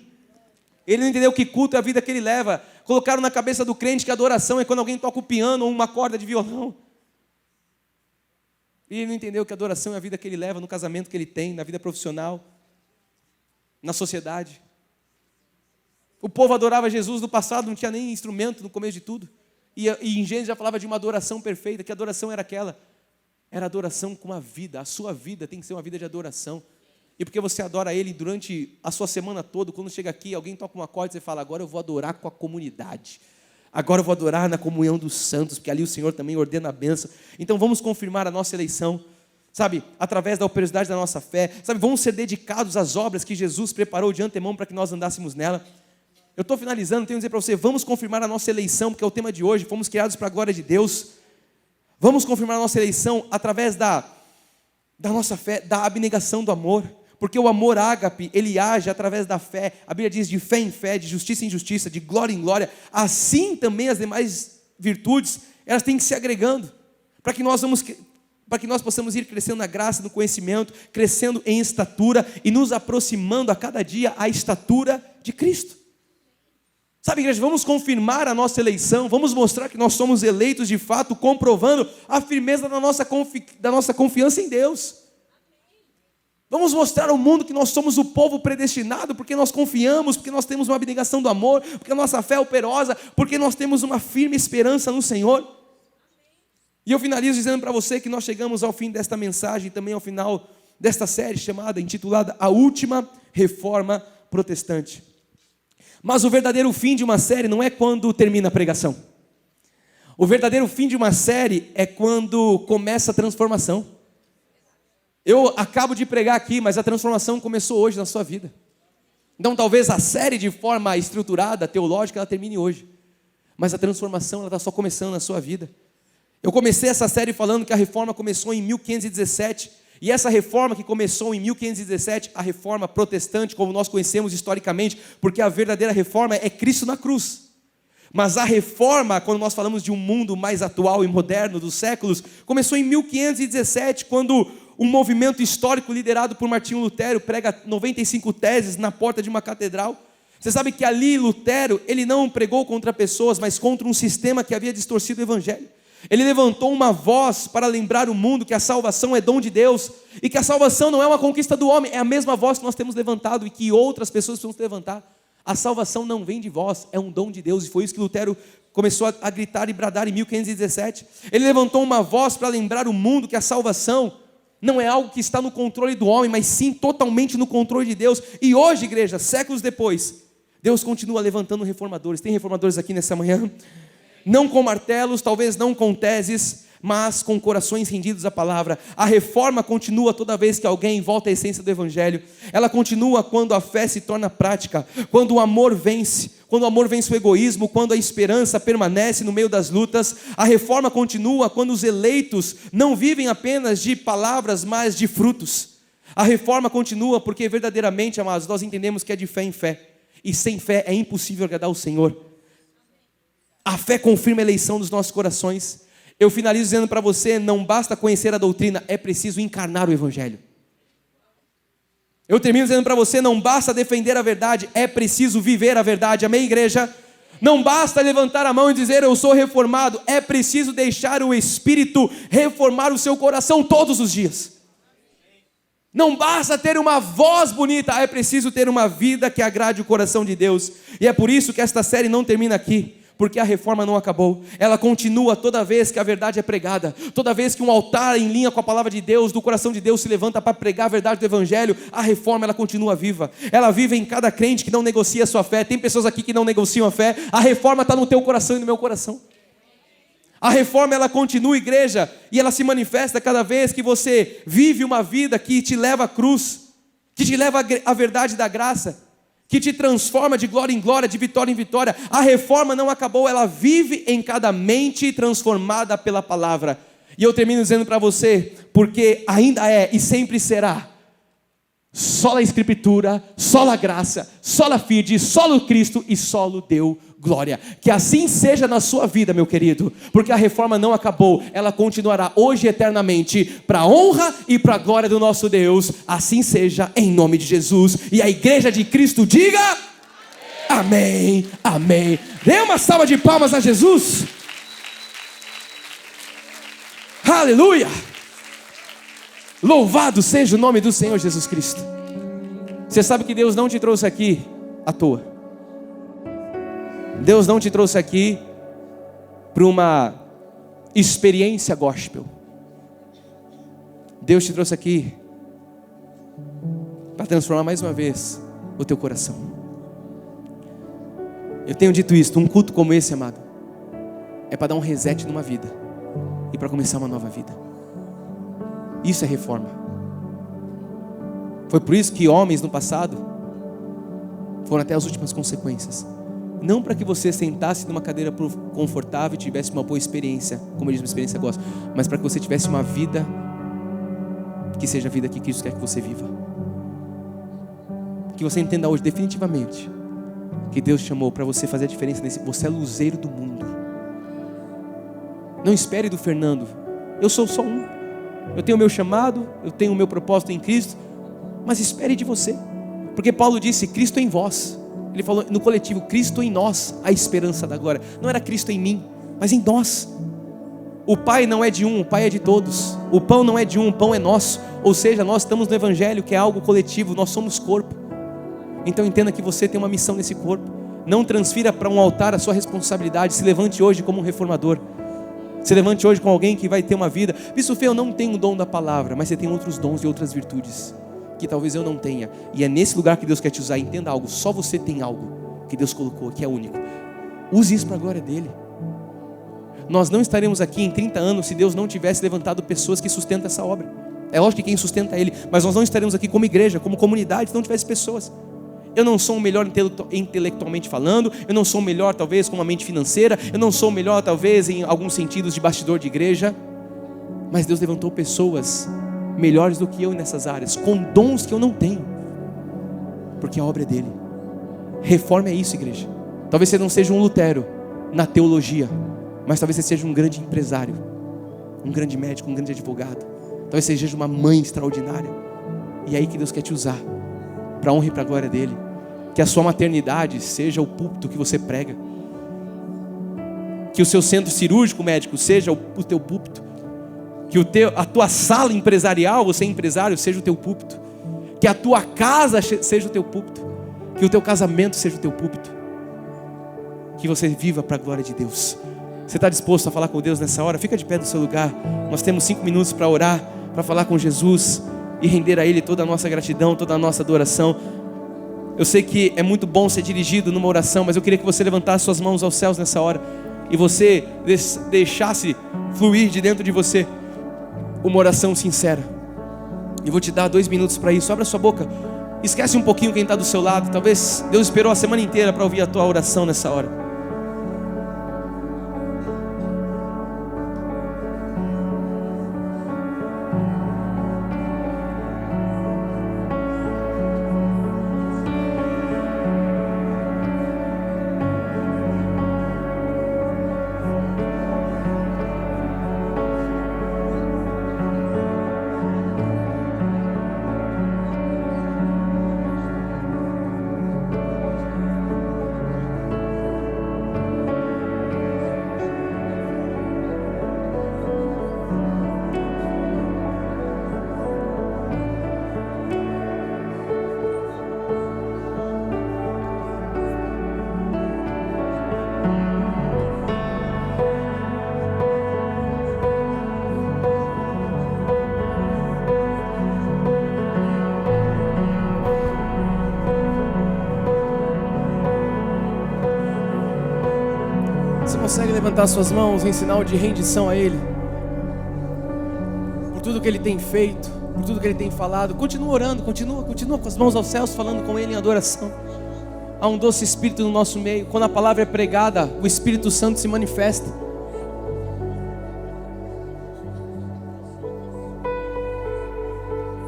Ele não entendeu que culto é a vida que ele leva. Colocaram na cabeça do crente que adoração é quando alguém toca o piano ou uma corda de violão. E ele não entendeu que adoração é a vida que ele leva no casamento que ele tem, na vida profissional, na sociedade. O povo adorava Jesus no passado, não tinha nem instrumento no começo de tudo. E em Gênesis já falava de uma adoração perfeita. Que adoração era aquela? Era adoração com a vida. A sua vida tem que ser uma vida de adoração. E porque você adora Ele durante a sua semana toda, quando chega aqui, alguém toca uma corda e você fala, agora eu vou adorar com a comunidade. Agora eu vou adorar na comunhão dos santos, porque ali o Senhor também ordena a bênção. Então vamos confirmar a nossa eleição, sabe? Através da operosidade da nossa fé. Sabe? Vamos ser dedicados às obras que Jesus preparou de antemão para que nós andássemos nela. Eu estou finalizando, tenho que dizer para você, vamos confirmar a nossa eleição, porque é o tema de hoje, fomos criados para a glória de Deus. Vamos confirmar a nossa eleição através da nossa fé, da abnegação do amor. Porque o amor ágape, ele age através da fé. A Bíblia diz de fé em fé, de justiça em justiça, de glória em glória. Assim também as demais virtudes, elas têm que se agregando. Para que nós possamos ir crescendo na graça, no conhecimento, crescendo em estatura e nos aproximando a cada dia à estatura de Cristo. Sabe, igreja, vamos confirmar a nossa eleição, vamos mostrar que nós somos eleitos de fato, comprovando a firmeza da nossa confiança em Deus. Vamos mostrar ao mundo que nós somos o povo predestinado, porque nós confiamos, porque nós temos uma abnegação do amor, porque a nossa fé é operosa, porque nós temos uma firme esperança no Senhor. E eu finalizo dizendo para você que nós chegamos ao fim desta mensagem, e também ao final desta série intitulada A Última Reforma Protestante. Mas o verdadeiro fim de uma série não é quando termina a pregação. O verdadeiro fim de uma série é quando começa a transformação. Eu acabo de pregar aqui, mas a transformação começou hoje na sua vida. Então talvez a série de forma estruturada, teológica, ela termine hoje. Mas a transformação ela está só começando na sua vida. Eu comecei essa série falando que a reforma começou em 1517. E essa reforma que começou em 1517, a reforma protestante, como nós conhecemos historicamente, porque a verdadeira reforma é Cristo na cruz. Mas a reforma, quando nós falamos de um mundo mais atual e moderno dos séculos, começou em 1517, quando um movimento histórico liderado por Martinho Lutero prega 95 teses na porta de uma catedral. Você sabe que ali Lutero, ele não pregou contra pessoas, mas contra um sistema que havia distorcido o evangelho. Ele levantou uma voz para lembrar o mundo que a salvação é dom de Deus e que a salvação não é uma conquista do homem, é a mesma voz que nós temos levantado e que outras pessoas precisam levantar. A salvação não vem de vós, é um dom de Deus, e foi isso que Lutero começou a gritar e bradar em 1517. Ele levantou uma voz para lembrar o mundo que a salvação não é algo que está no controle do homem, mas sim totalmente no controle de Deus. E hoje, igreja, séculos depois, Deus continua levantando reformadores. Tem reformadores aqui nessa manhã? Não com martelos, talvez não com teses, mas com corações rendidos à palavra. A reforma continua toda vez que alguém volta à essência do evangelho. Ela continua quando a fé se torna prática, quando o amor vence o egoísmo, quando a esperança permanece no meio das lutas. A reforma continua quando os eleitos não vivem apenas de palavras, mas de frutos. A reforma continua porque verdadeiramente, amados, nós entendemos que é de fé em fé, e sem fé é impossível agradar o Senhor. A fé confirma a eleição dos nossos corações. Eu finalizo dizendo para você, não basta conhecer a doutrina, é preciso encarnar o evangelho. Eu termino dizendo para você, não basta defender a verdade, é preciso viver a verdade. Amém, igreja? Não basta levantar a mão e dizer eu sou reformado, é preciso deixar o Espírito reformar o seu coração todos os dias. Não basta ter uma voz bonita, é preciso ter uma vida que agrade o coração de Deus. E é por isso que esta série não termina aqui, porque a reforma não acabou. Ela continua toda vez que a verdade é pregada, toda vez que um altar em linha com a palavra de Deus, do coração de Deus, se levanta para pregar a verdade do evangelho. A reforma ela continua viva. Ela vive em cada crente que não negocia a sua fé. Tem pessoas aqui que não negociam a fé. A reforma está no teu coração e no meu coração. A reforma ela continua, igreja, e ela se manifesta cada vez que você vive uma vida que te leva à cruz, que te leva à verdade da graça, que te transforma de glória em glória, de vitória em vitória. A reforma não acabou, ela vive em cada mente transformada pela palavra. E eu termino dizendo para você, porque ainda é e sempre será só a Escritura, só a graça, só a fide, só o Cristo e só o Deus glória. Que assim seja na sua vida, meu querido, porque a reforma não acabou, ela continuará hoje e eternamente, para a honra e para a glória do nosso Deus. Assim seja, em nome de Jesus. E a igreja de Cristo diga... Amém, amém. Dê uma salva de palmas a Jesus. Aleluia. Louvado seja o nome do Senhor Jesus Cristo. Você sabe que Deus não te trouxe aqui à toa. Deus não te trouxe aqui para uma experiência gospel. Deus te trouxe aqui para transformar mais uma vez o teu coração. Eu tenho dito isso, um culto como esse, amado, é para dar um reset numa vida e para começar uma nova vida. Isso é reforma. Foi por isso que homens no passado foram até as últimas consequências. Não para que você sentasse numa cadeira confortável e tivesse uma boa experiência, como eu disse, uma experiência gospel, mas para que você tivesse uma vida que seja a vida que Cristo quer que você viva. Que você entenda hoje definitivamente que Deus te chamou para você fazer a diferença nesse. Você é luzeiro do mundo. Não espere do Fernando. Eu sou só um. Eu tenho o meu chamado, eu tenho o meu propósito em Cristo, mas espere de você. Porque Paulo disse, Cristo em vós. Ele falou no coletivo, Cristo em nós, a esperança da glória. Não era Cristo em mim, mas em nós. O Pai não é de um, o Pai é de todos. O pão não é de um, o pão é nosso. Ou seja, nós estamos no Evangelho, que é algo coletivo, nós somos corpo. Então entenda que você tem uma missão nesse corpo. Não transfira para um altar a sua responsabilidade. Se levante hoje como um reformador. Se levante hoje com alguém que vai ter uma vida. Bispo Fê, eu não tenho o dom da palavra, mas você tem outros dons e outras virtudes que talvez eu não tenha. E é nesse lugar que Deus quer te usar. Entenda algo, só você tem algo que Deus colocou, que é único. Use isso para a glória dele. Nós não estaremos aqui em 30 anos se Deus não tivesse levantado pessoas que sustentam essa obra. É lógico que quem sustenta ele, mas nós não estaremos aqui como igreja, como comunidade, se não tivesse pessoas. Eu não sou o melhor intelectualmente falando, eu não sou o melhor talvez com uma mente financeira, eu não sou o melhor talvez em alguns sentidos de bastidor de igreja, mas Deus levantou pessoas melhores do que eu nessas áreas, com dons que eu não tenho, porque a obra é dele. Reforma é isso, igreja. Talvez você não seja um Lutero na teologia, mas talvez você seja um grande empresário, um grande médico, um grande advogado. Talvez você seja uma mãe extraordinária. E é aí que Deus quer te usar, para a honra e para a glória dele. Que a sua maternidade seja o púlpito que você prega. Que o seu centro cirúrgico, médico, seja o teu púlpito. Que a tua sala empresarial, você é empresário, seja o teu púlpito. Que a tua casa seja o teu púlpito. Que o teu casamento seja o teu púlpito. Que você viva para a glória de Deus. Você está disposto a falar com Deus nessa hora? Fica de pé no seu lugar. Nós temos 5 minutos para orar, para falar com Jesus e render a Ele toda a nossa gratidão, toda a nossa adoração. Eu sei que é muito bom ser dirigido numa oração, mas eu queria que você levantasse suas mãos aos céus nessa hora e você deixasse fluir de dentro de você uma oração sincera. Eu vou te dar 2 minutos para isso. Abra sua boca. Esquece um pouquinho quem está do seu lado. Talvez Deus esperou a semana inteira para ouvir a tua oração nessa hora. Você consegue levantar suas mãos em sinal de rendição a Ele? Por tudo que Ele tem feito, por tudo que Ele tem falado. Continua orando, continua com as mãos aos céus, falando com Ele em adoração. Há um doce Espírito no nosso meio. Quando a palavra é pregada, o Espírito Santo se manifesta.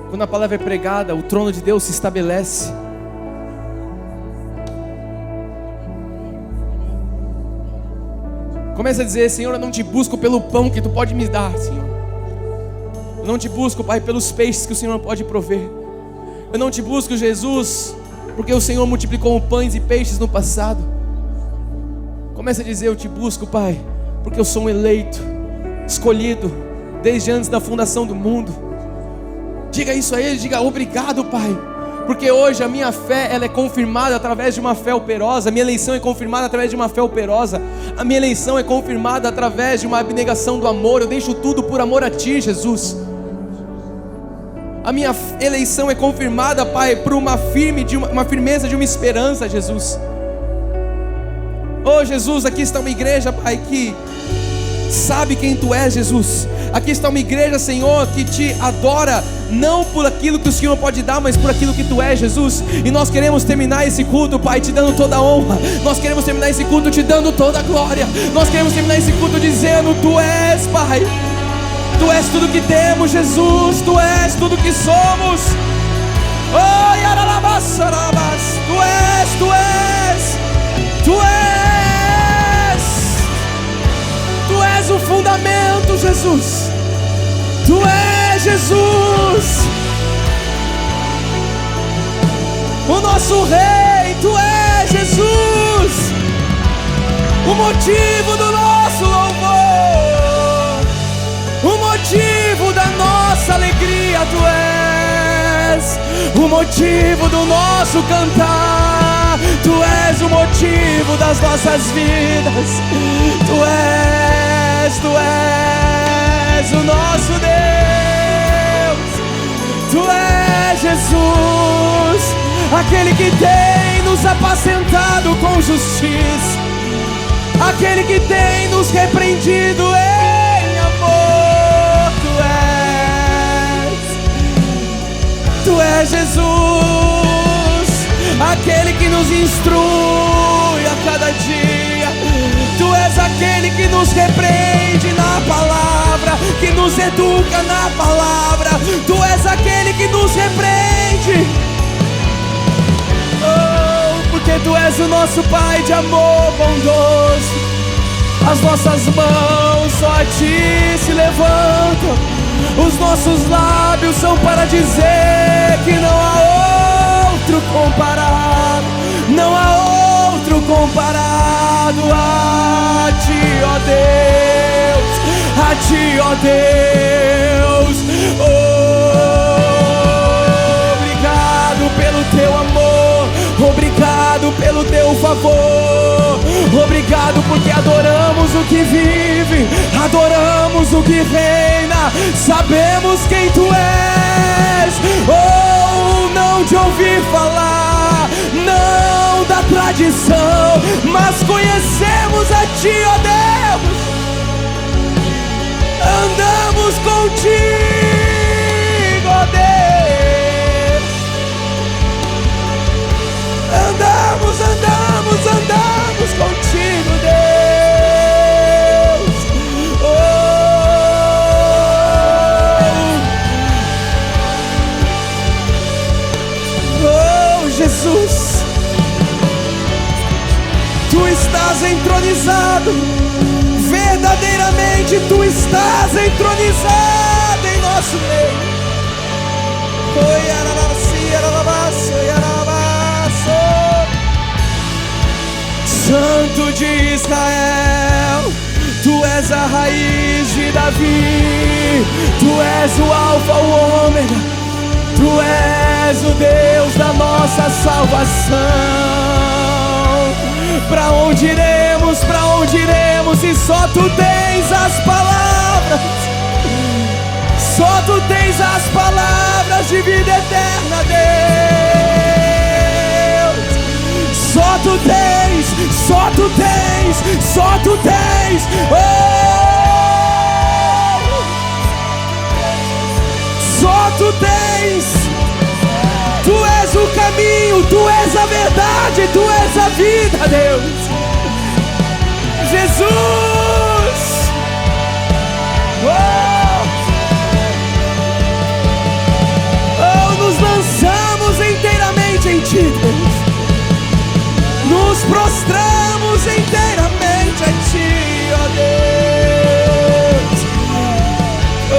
Quando a palavra é pregada, o trono de Deus se estabelece. Começa a dizer: Senhor, eu não te busco pelo pão que Tu pode me dar, Senhor. Eu não te busco, Pai, pelos peixes que o Senhor pode prover. Eu não te busco, Jesus, porque o Senhor multiplicou pães e peixes no passado. Comece a dizer: eu te busco, Pai, porque eu sou um eleito, escolhido desde antes da fundação do mundo. Diga isso a Ele, diga: obrigado, Pai, porque hoje a minha fé, ela é confirmada através de uma fé operosa. A minha eleição é confirmada através de uma fé operosa. A minha eleição é confirmada através de uma abnegação do amor. Eu deixo tudo por amor a Ti, Jesus. A minha eleição é confirmada, Pai, por uma firmeza de uma esperança, Jesus. Oh, Jesus, aqui está uma igreja, Pai, que sabe quem Tu és, Jesus. Aqui está uma igreja, Senhor, que Te adora, não por aquilo que o Senhor pode dar, mas por aquilo que Tu és, Jesus. E nós queremos terminar esse culto, Pai, Te dando toda a honra. Nós queremos terminar esse culto Te dando toda a glória. Nós queremos terminar esse culto dizendo: Tu és, Pai, Tu és tudo que temos, Jesus. Tu és tudo que somos. Oh, yaralabasarabas. Tu és, Tu és, Tu és. Tu és o fundamento, Jesus. Tu és, Jesus, o nosso Rei. Tu és, Jesus, o motivo do nosso louvor, o motivo da nossa alegria. Tu és o motivo do nosso cantar. Tu és o motivo das nossas vidas. Tu és o nosso Deus. Tu és, Jesus, aquele que tem nos apacentado com justiça, aquele que tem nos repreendido em amor. Tu és Jesus, aquele que nos instrui a cada dia. Tu és aquele que nos repreende na palavra, que nos educa na palavra. Tu és aquele que nos repreende. Oh, porque Tu és o nosso Pai de amor bondoso. As nossas mãos só a Ti se levantam. Os nossos lábios são para dizer que não há outro comparado. Não há outro comparado a Ti, ó Deus. A Ti, ó Deus. Oh, obrigado pelo Teu amor. Obrigado pelo Teu favor. Obrigado porque adoramos o que vive, adoramos o que reina. Sabemos quem Tu és. Oh, não de ouvir falar, não da tradição, mas conhecemos a Ti, ó Deus. Andamos contigo, ó Deus. Andamos contigo, Deus. Oh, Jesus, Tu estás entronizado. Verdadeiramente Tu estás entronizado em nosso meio. Santo de Israel, Tu és a raiz de Davi. Tu és o Alfa, o Ômega. Tu és o Deus da nossa salvação. Para onde iremos? Para onde iremos? E só Tu tens as palavras. Só Tu tens as palavras de vida eterna, Deus. Só Tu tens, só Tu tens, só Tu tens. Oh! Só Tu tens. Tu és o caminho, Tu és a verdade, Tu és a vida, Deus. Jesus. Oh! Oh, nos lançamos inteiramente em Ti, Deus. Nos prostramos inteiramente a Ti, ó Deus. Oh,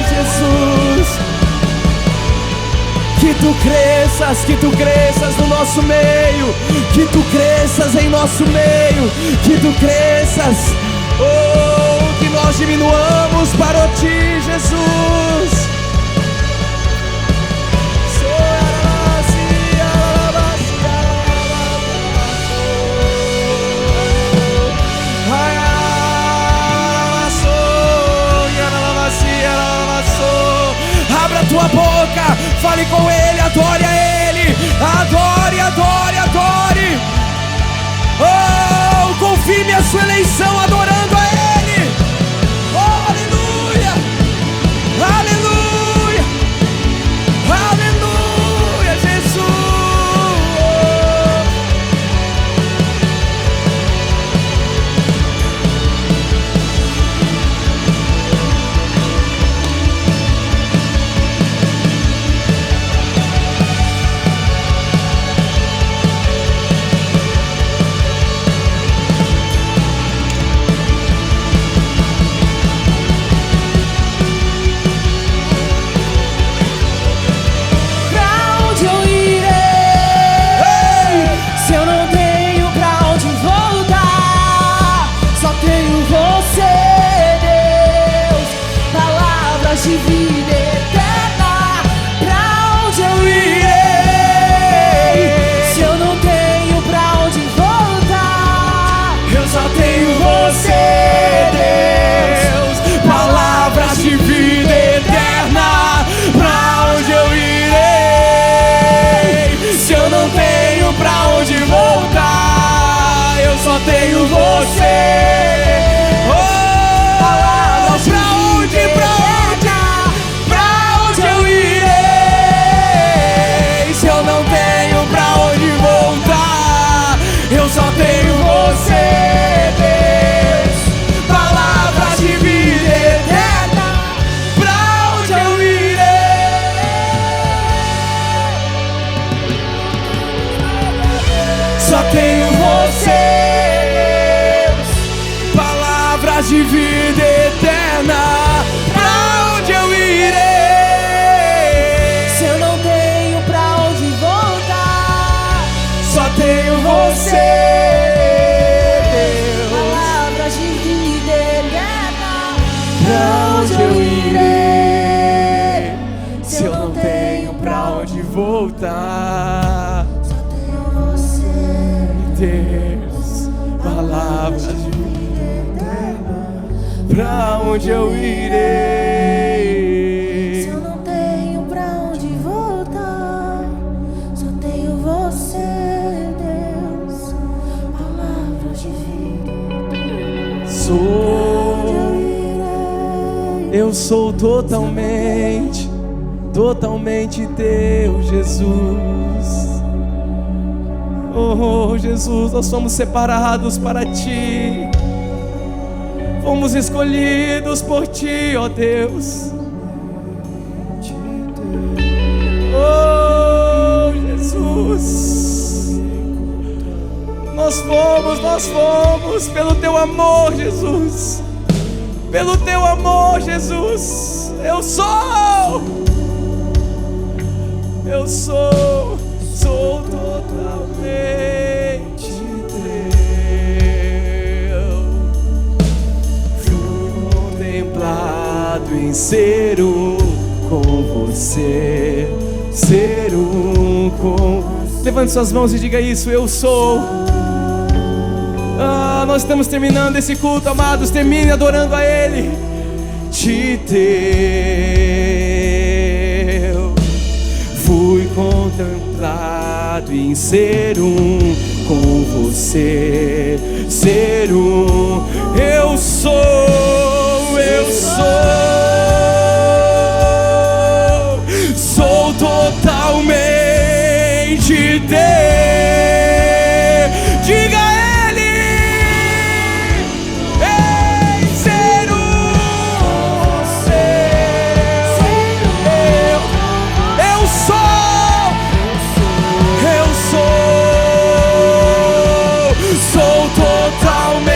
Jesus, que tu cresças no nosso meio, que tu cresças em nosso meio, que tu cresças, oh, que nós diminuamos para ti, Jesus. Abra tua boca, fale com Ele, adore a Ele, adore, adore, adore. Oh, confirme a sua eleição adorando a Ele. Oh, aleluia, aleluia, aleluia, Jesus. De vida eterna, pra onde eu irei? Se eu não tenho pra onde voltar, Eu só tenho você, Deus. Palavras de vida eterna, pra onde eu irei? Se eu não tenho pra onde voltar, eu só tenho você. Oh, palavras pra onde, pra onde? Eu só tenho você, Deus. Palavras de vida eterna, pra onde eu irei? Só tenho você, Deus. Palavras de vida eterna, pra onde eu irei? Se eu não tenho pra onde voltar, só tenho você. Pra onde eu irei? Se eu não tenho pra onde voltar, só tenho você, Deus. Palavras de vida eterna, pra onde eu irei? se eu não tenho pra onde voltar, só tenho você, Deus. Palavras de vida eterna. Eu sou totalmente, totalmente teu, Jesus. Oh, Jesus, nós somos separados para ti. Fomos escolhidos por ti, ó Deus. Oh, Jesus. Nós fomos pelo teu amor, Jesus. Pelo teu amor, Jesus. Eu sou totalmente teu. Fui contemplado em ser um com você, ser um com você. Levante suas mãos e diga isso: eu sou. Nós estamos terminando esse culto, amados. Termine adorando a Ele. De teu fui contemplado em ser um com você, ser um. Eu sou totalmente teu. Diga totalmente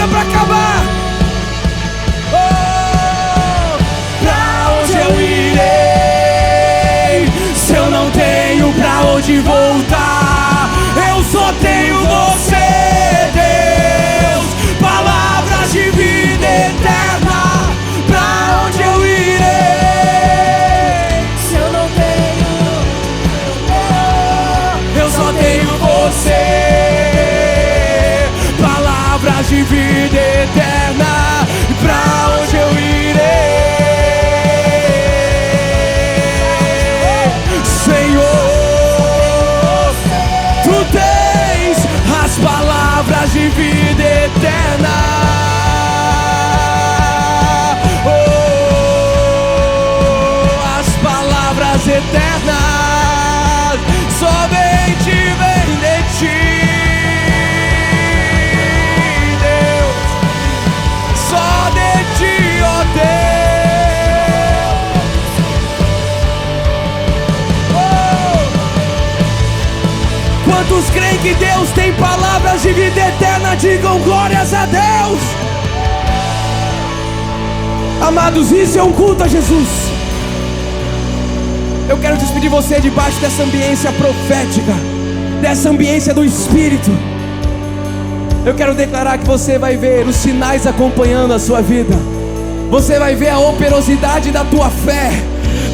diga para acabar. Pra onde eu irei se eu não tenho pra onde voltar? Eu só tenho você, Deus. Palavras de vida eterna. Pra onde eu irei Se eu não tenho, eu só tenho você. Palavras de vida eterna. Pra onde eu irei, Senhor, tu tens as palavras de vida eterna. Oh, as palavras eternas somente vêm de ti, Deus. Só de ti, ó Deus. Quantos creem que Deus tem palavras de vida eterna? Digam glórias a Deus. Amados, isso é um culto a Jesus. Eu quero despedir você debaixo dessa ambiência profética, dessa ambiência do Espírito. Eu quero declarar que você vai ver os sinais acompanhando a sua vida. Você vai ver a operosidade da tua fé.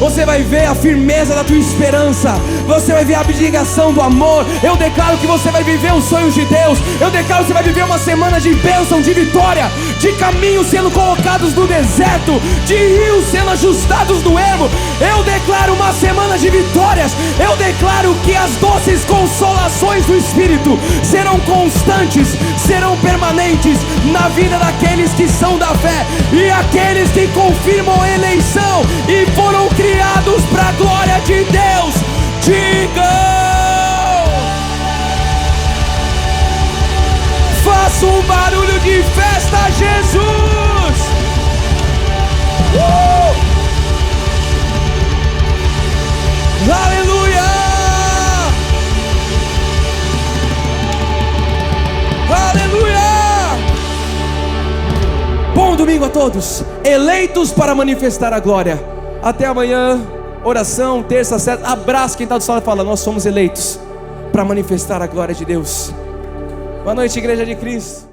Você vai ver a firmeza da tua esperança. Você vai ver a abnegação do amor. Eu declaro que você vai viver os sonhos de Deus. Eu declaro que você vai viver uma semana de bênção, de vitória, de caminhos sendo colocados no deserto, de rios sendo ajustados no ermo. Eu declaro uma semana de vitórias. Eu declaro que as doces consolações do Espírito serão constantes, serão permanentes na vida daqueles que são da fé e aqueles que confirmam a eleição e foram criados para a glória de Deus. Digam, faça um barulho de festa a Jesus. Aleluia, aleluia. Bom domingo a todos, eleitos para manifestar a glória. Até amanhã, oração, terça, sexta. Abraço quem está do lado e fala: nós somos eleitos para manifestar a glória de Deus. Boa noite, Igreja de Cristo.